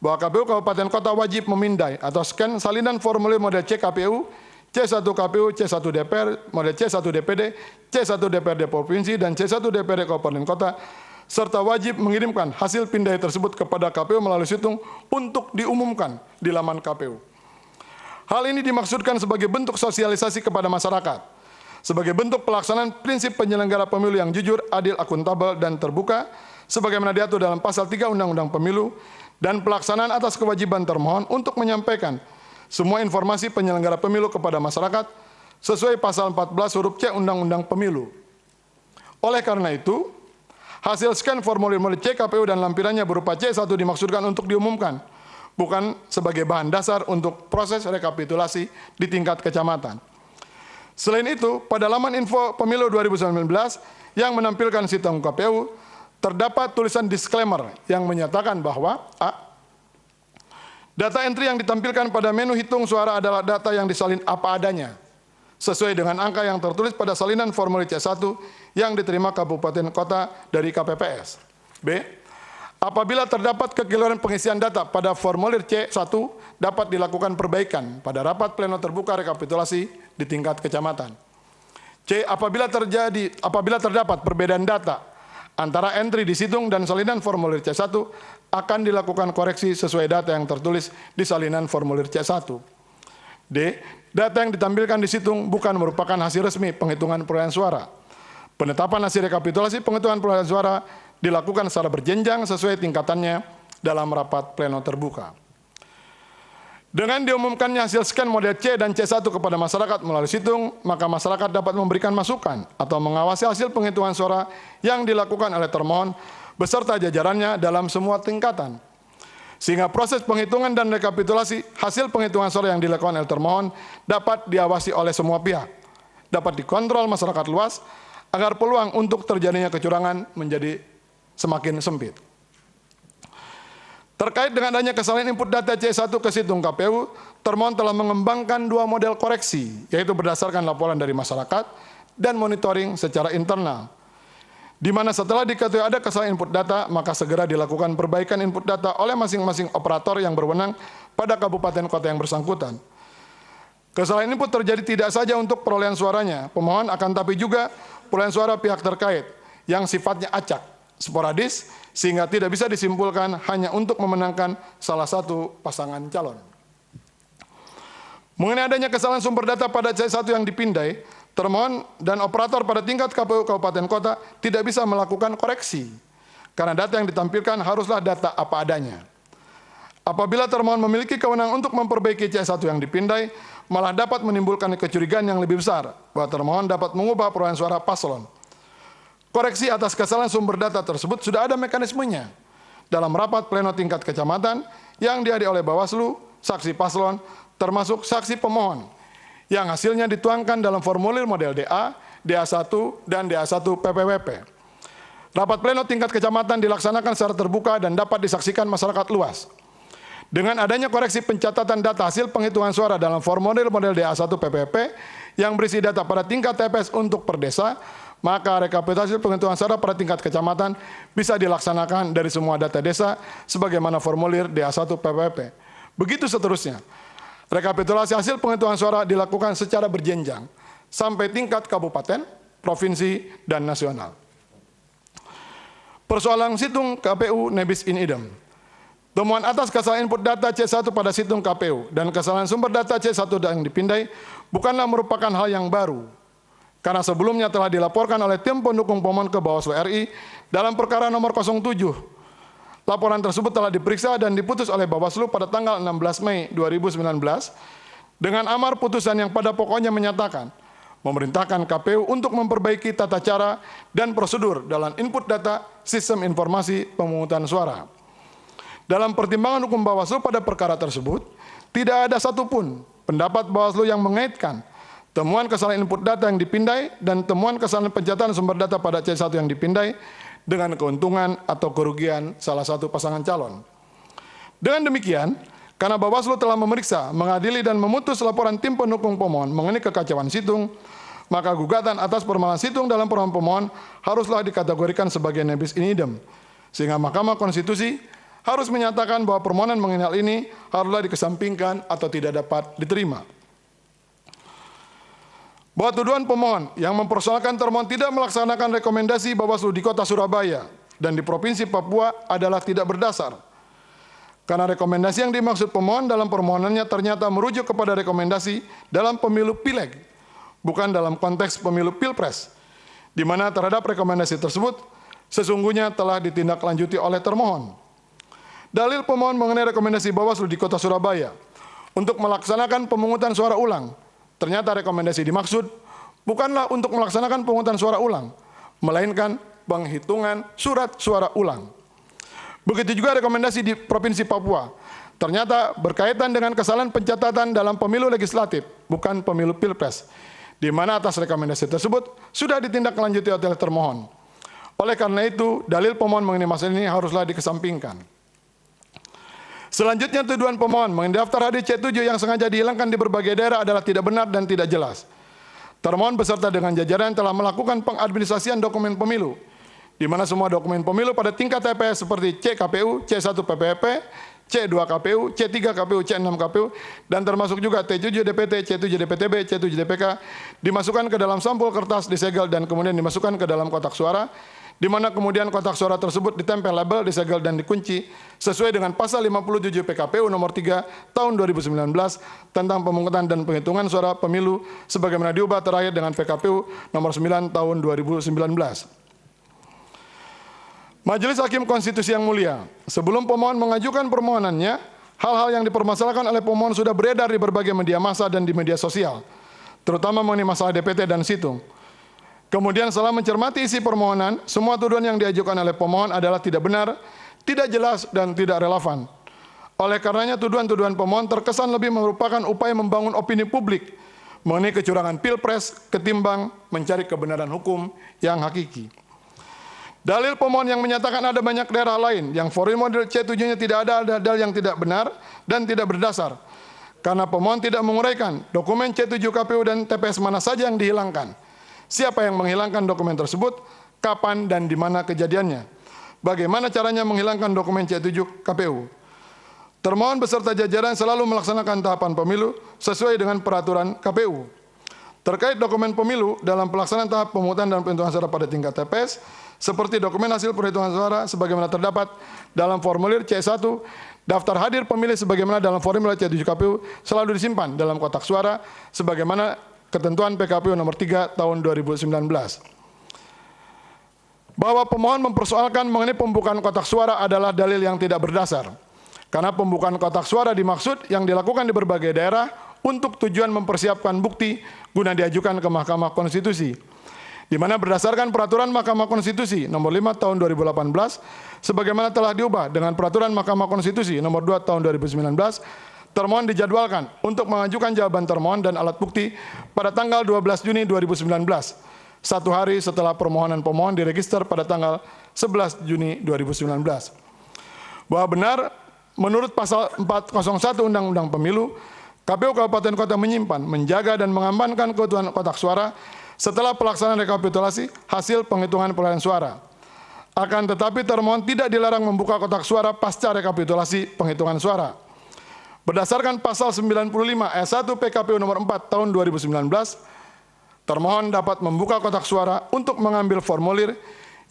bahwa KPU Kabupaten Kota wajib memindai atau scan salinan formulir model C KPU, C1 KPU, C1 DPR, model C1 DPD, C1 DPRD Provinsi, dan C1 DPRD Kabupaten Kota, serta wajib mengirimkan hasil pindai tersebut kepada KPU melalui situng untuk diumumkan di laman KPU. Hal ini dimaksudkan sebagai bentuk sosialisasi kepada masyarakat, sebagai bentuk pelaksanaan prinsip penyelenggara pemilu yang jujur, adil, akuntabel, dan terbuka, sebagaimana diatur dalam pasal 3 Undang-Undang Pemilu, dan pelaksanaan atas kewajiban termohon untuk menyampaikan semua informasi penyelenggara pemilu kepada masyarakat sesuai pasal 14 huruf C Undang-Undang Pemilu. Oleh karena itu, hasil scan formulir model C KPU dan lampirannya berupa C1 dimaksudkan untuk diumumkan, bukan sebagai bahan dasar untuk proses rekapitulasi di tingkat kecamatan. Selain itu, pada laman info pemilu 2019 yang menampilkan situng KPU, terdapat tulisan disclaimer yang menyatakan bahwa A. Data entry yang ditampilkan pada menu hitung suara adalah data yang disalin apa adanya, sesuai dengan angka yang tertulis pada salinan formulir C1 yang diterima kabupaten kota dari KPPS. B. Apabila terdapat kekeliruan pengisian data pada formulir C1, dapat dilakukan perbaikan pada rapat pleno terbuka rekapitulasi di tingkat kecamatan. C. Apabila terdapat perbedaan data antara entry di situng dan salinan formulir C1, akan dilakukan koreksi sesuai data yang tertulis di salinan formulir C1. D. Data yang ditampilkan di situng bukan merupakan hasil resmi penghitungan perolehan suara. Penetapan hasil rekapitulasi penghitungan perolehan suara dilakukan secara berjenjang sesuai tingkatannya dalam rapat pleno terbuka. Dengan diumumkannya hasil scan model C dan C1 kepada masyarakat melalui situng, maka masyarakat dapat memberikan masukan atau mengawasi hasil penghitungan suara yang dilakukan oleh termohon beserta jajarannya dalam semua tingkatan. Sehingga proses penghitungan dan rekapitulasi hasil penghitungan suara yang dilakukan oleh termohon dapat diawasi oleh semua pihak, dapat dikontrol masyarakat luas, agar peluang untuk terjadinya kecurangan menjadi semakin sempit. Terkait dengan adanya kesalahan input data C1 ke situng KPU, termohon telah mengembangkan 2 model koreksi, yaitu berdasarkan laporan dari masyarakat dan monitoring secara internal. Di mana setelah diketahui ada kesalahan input data, maka segera dilakukan perbaikan input data oleh masing-masing operator yang berwenang pada kabupaten kota yang bersangkutan. Kesalahan input terjadi tidak saja untuk perolehan suaranya, pemohon akan tapi juga perolehan suara pihak terkait yang sifatnya acak, sporadis, sehingga tidak bisa disimpulkan hanya untuk memenangkan salah satu pasangan calon. Mengenai adanya kesalahan sumber data pada C1 yang dipindai, termohon dan operator pada tingkat KPU Kabupaten Kota tidak bisa melakukan koreksi, karena data yang ditampilkan haruslah data apa adanya. Apabila termohon memiliki kewenangan untuk memperbaiki C1 yang dipindai, malah dapat menimbulkan kecurigaan yang lebih besar bahwa termohon dapat mengubah perolehan suara paslon. Koreksi atas kesalahan sumber data tersebut sudah ada mekanismenya dalam rapat pleno tingkat kecamatan yang dihadiri oleh Bawaslu, saksi paslon, termasuk saksi pemohon, yang hasilnya dituangkan dalam formulir model DA, DA1, dan DA1 PPWP. Rapat pleno tingkat kecamatan dilaksanakan secara terbuka dan dapat disaksikan masyarakat luas. Dengan adanya koreksi pencatatan data hasil penghitungan suara dalam formulir model DA1 PPWP yang berisi data pada tingkat TPS untuk per desa, maka rekapitulasi penghitungan suara pada tingkat kecamatan bisa dilaksanakan dari semua data desa sebagaimana formulir DA1 PPWP. Begitu seterusnya. Rekapitulasi hasil penghitungan suara dilakukan secara berjenjang sampai tingkat kabupaten, provinsi, dan nasional. Persoalan situng KPU nebis in idem. Temuan atas kesalahan input data C1 pada situng KPU dan kesalahan sumber data C1 yang dipindai bukanlah merupakan hal yang baru, karena sebelumnya telah dilaporkan oleh tim pendukung pemohon ke Bawaslu RI dalam perkara nomor 07. Laporan tersebut telah diperiksa dan diputus oleh Bawaslu pada tanggal 16 Mei 2019 dengan amar putusan yang pada pokoknya menyatakan memerintahkan KPU untuk memperbaiki tata cara dan prosedur dalam input data sistem informasi pemungutan suara. Dalam pertimbangan hukum Bawaslu pada perkara tersebut, tidak ada satupun pendapat Bawaslu yang mengaitkan temuan kesalahan input data yang dipindai dan temuan kesalahan pencatatan sumber data pada C1 yang dipindai dengan keuntungan atau kerugian salah satu pasangan calon. Dengan demikian, karena Bawaslu telah memeriksa, mengadili dan memutus laporan tim pendukung pemohon mengenai kekacauan situng, maka gugatan atas permasalahan situng dalam permohonan pemohon haruslah dikategorikan sebagai nebis in idem, sehingga Mahkamah Konstitusi harus menyatakan bahwa permohonan mengenai hal ini haruslah dikesampingkan atau tidak dapat diterima. Bahwa tuduhan pemohon yang mempersoalkan termohon tidak melaksanakan rekomendasi Bawaslu di Kota Surabaya dan di Provinsi Papua adalah tidak berdasar. Karena rekomendasi yang dimaksud pemohon dalam permohonannya ternyata merujuk kepada rekomendasi dalam pemilu Pileg, bukan dalam konteks pemilu Pilpres, di mana terhadap rekomendasi tersebut sesungguhnya telah ditindaklanjuti oleh termohon. Dalil pemohon mengenai rekomendasi Bawaslu di Kota Surabaya untuk melaksanakan pemungutan suara ulang, ternyata rekomendasi dimaksud bukanlah untuk melaksanakan pemungutan suara ulang, melainkan penghitungan surat suara ulang. Begitu juga rekomendasi di Provinsi Papua, ternyata berkaitan dengan kesalahan pencatatan dalam pemilu legislatif, bukan pemilu Pilpres, di mana atas rekomendasi tersebut sudah ditindaklanjuti oleh termohon. Oleh karena itu, dalil pemohon mengenai masalah ini haruslah dikesampingkan. Selanjutnya, tuduhan pemohon mengenai daftar hadir C7 yang sengaja dihilangkan di berbagai daerah adalah tidak benar dan tidak jelas. Termohon beserta dengan jajaran telah melakukan pengadministrasian dokumen pemilu, di mana semua dokumen pemilu pada tingkat TPS seperti C-KPU, C1 PPWP, C2 KPU, C3 KPU, C6 KPU, dan termasuk juga T7 DPT, C7 DPTB, C7 DPK, dimasukkan ke dalam sampul kertas, disegel, dan kemudian dimasukkan ke dalam kotak suara, di mana kemudian kotak suara tersebut ditempel label, disegel, dan dikunci sesuai dengan pasal 57 PKPU nomor 3 tahun 2019 tentang pemungutan dan penghitungan suara pemilu sebagaimana diubah terakhir dengan PKPU nomor 9 tahun 2019. Majelis Hakim Konstitusi yang mulia, sebelum pemohon mengajukan permohonannya, hal-hal yang dipermasalahkan oleh pemohon sudah beredar di berbagai media massa dan di media sosial, terutama mengenai masalah DPT dan situng. Kemudian setelah mencermati isi permohonan, semua tuduhan yang diajukan oleh pemohon adalah tidak benar, tidak jelas, dan tidak relevan. Oleh karenanya tuduhan-tuduhan pemohon terkesan lebih merupakan upaya membangun opini publik mengenai kecurangan Pilpres ketimbang mencari kebenaran hukum yang hakiki. Dalil pemohon yang menyatakan ada banyak daerah lain yang formulir C7-nya tidak ada dalil yang tidak benar dan tidak berdasar. Karena pemohon tidak menguraikan dokumen C7 KPU dan TPS mana saja yang dihilangkan, siapa yang menghilangkan dokumen tersebut, kapan dan di mana kejadiannya, bagaimana caranya menghilangkan dokumen C7 KPU. Termohon beserta jajaran selalu melaksanakan tahapan pemilu sesuai dengan peraturan KPU. Terkait dokumen pemilu dalam pelaksanaan tahap pemungutan dan penghitungan suara pada tingkat TPS, seperti dokumen hasil perhitungan suara sebagaimana terdapat dalam formulir C1, daftar hadir pemilih sebagaimana dalam formulir C7 KPU selalu disimpan dalam kotak suara sebagaimana ketentuan PKPU nomor 3 tahun 2019. Bahwa pemohon mempersoalkan mengenai pembukaan kotak suara adalah dalil yang tidak berdasar. Karena pembukaan kotak suara dimaksud yang dilakukan di berbagai daerah untuk tujuan mempersiapkan bukti guna diajukan ke Mahkamah Konstitusi, di mana berdasarkan peraturan Mahkamah Konstitusi nomor 5 tahun 2018 sebagaimana telah diubah dengan peraturan Mahkamah Konstitusi nomor 2 tahun 2019, termohon dijadwalkan untuk mengajukan jawaban termohon dan alat bukti pada tanggal 12 Juni 2019, satu hari setelah permohonan pemohon diregister pada tanggal 11 Juni 2019. Bahwa benar menurut pasal 401 Undang-Undang Pemilu, KPU Kabupaten Kota menyimpan, menjaga dan mengamankan keutuhan kotak suara setelah pelaksanaan rekapitulasi hasil penghitungan perolehan suara. Akan tetapi termohon tidak dilarang membuka kotak suara pasca rekapitulasi penghitungan suara. Berdasarkan pasal 95 ayat 1 PKPU nomor 4 tahun 2019, termohon dapat membuka kotak suara untuk mengambil formulir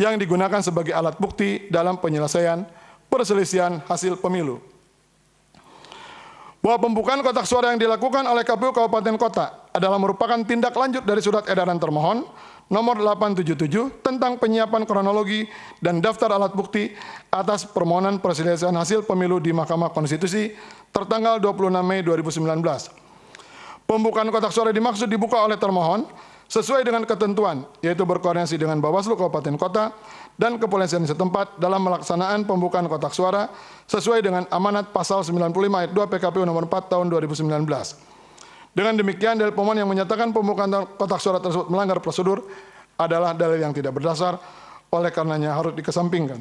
yang digunakan sebagai alat bukti dalam penyelesaian perselisihan hasil pemilu. Bahwa pembukaan kotak suara yang dilakukan oleh KPU Kabupaten Kota adalah merupakan tindak lanjut dari surat edaran termohon nomor 877 tentang penyiapan kronologi dan daftar alat bukti atas permohonan perselisihan hasil pemilu di Mahkamah Konstitusi tertanggal 26 Mei 2019. Pembukaan kotak suara dimaksud dibuka oleh termohon sesuai dengan ketentuan, yaitu berkoordinasi dengan Bawaslu Kabupaten Kota dan kepolisian setempat dalam melaksanaan pembukaan kotak suara sesuai dengan amanat pasal 95 ayat 2 PKPU nomor 4 tahun 2019. Dengan demikian, dalil pemohon yang menyatakan pembukaan kotak suara tersebut melanggar prosedur adalah dalil yang tidak berdasar, oleh karenanya harus dikesampingkan.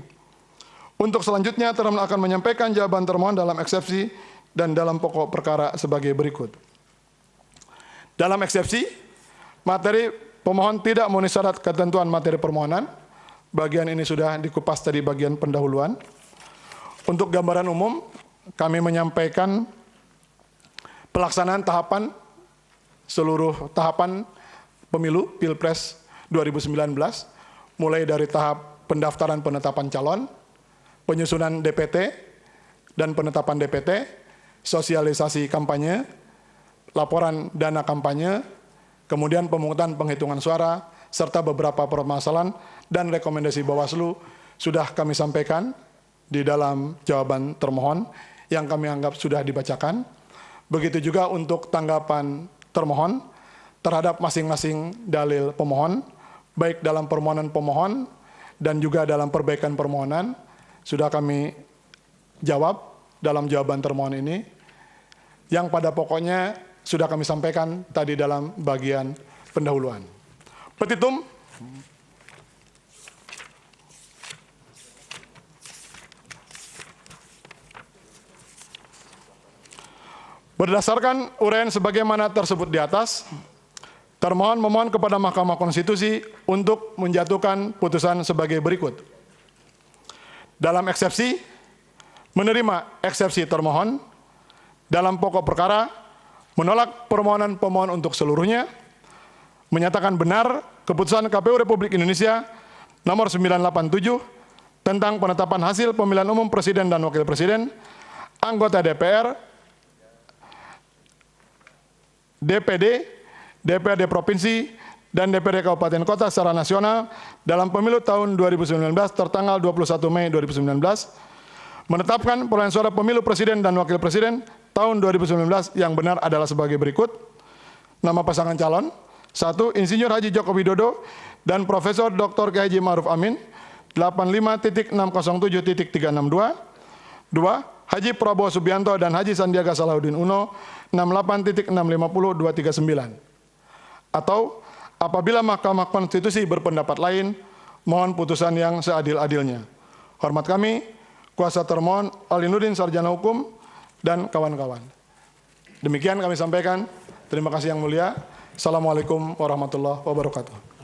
Untuk selanjutnya, termohon akan menyampaikan jawaban termohon dalam eksepsi dan dalam pokok perkara sebagai berikut. Dalam eksepsi, materi pemohon tidak memenuhi syarat ketentuan materi permohonan. Bagian ini sudah dikupas tadi bagian pendahuluan. Untuk gambaran umum, kami menyampaikan pelaksanaan tahapan seluruh tahapan pemilu Pilpres 2019, mulai dari tahap pendaftaran penetapan calon, penyusunan DPT dan penetapan DPT, sosialisasi kampanye, laporan dana kampanye, kemudian pemungutan penghitungan suara, serta beberapa permasalahan dan rekomendasi Bawaslu sudah kami sampaikan di dalam jawaban termohon yang kami anggap sudah dibacakan. Begitu juga untuk tanggapan termohon terhadap masing-masing dalil pemohon, baik dalam permohonan pemohon dan juga dalam perbaikan permohonan, sudah kami jawab dalam jawaban termohon ini, yang pada pokoknya sudah kami sampaikan tadi dalam bagian pendahuluan. Petitum. Berdasarkan uraian sebagaimana tersebut di atas, termohon memohon kepada Mahkamah Konstitusi untuk menjatuhkan putusan sebagai berikut. Dalam eksepsi, menerima eksepsi termohon, dalam pokok perkara, menolak permohonan pemohon untuk seluruhnya, menyatakan benar keputusan KPU Republik Indonesia nomor 987 tentang penetapan hasil pemilihan umum presiden dan wakil presiden, anggota DPR, DPD, DPRD Provinsi, dan DPRD Kabupaten Kota secara nasional dalam pemilu tahun 2019 tertanggal 21 Mei 2019, menetapkan perolehan suara pemilu presiden dan wakil presiden tahun 2019 yang benar adalah sebagai berikut. Nama pasangan calon: 1. Insinyur Haji Joko Widodo dan Profesor Dr. K. Haji Ma'ruf Amin 85.607.362. 2. Haji Prabowo Subianto dan Haji Sandiaga Salahuddin Uno 68.650.239. Atau apabila Mahkamah Konstitusi berpendapat lain, mohon putusan yang seadil-adilnya. Hormat kami, kuasa termohon Alinuddin Sarjana Hukum dan kawan-kawan. Demikian kami sampaikan. Terima kasih yang mulia. Assalamualaikum warahmatullahi wabarakatuh.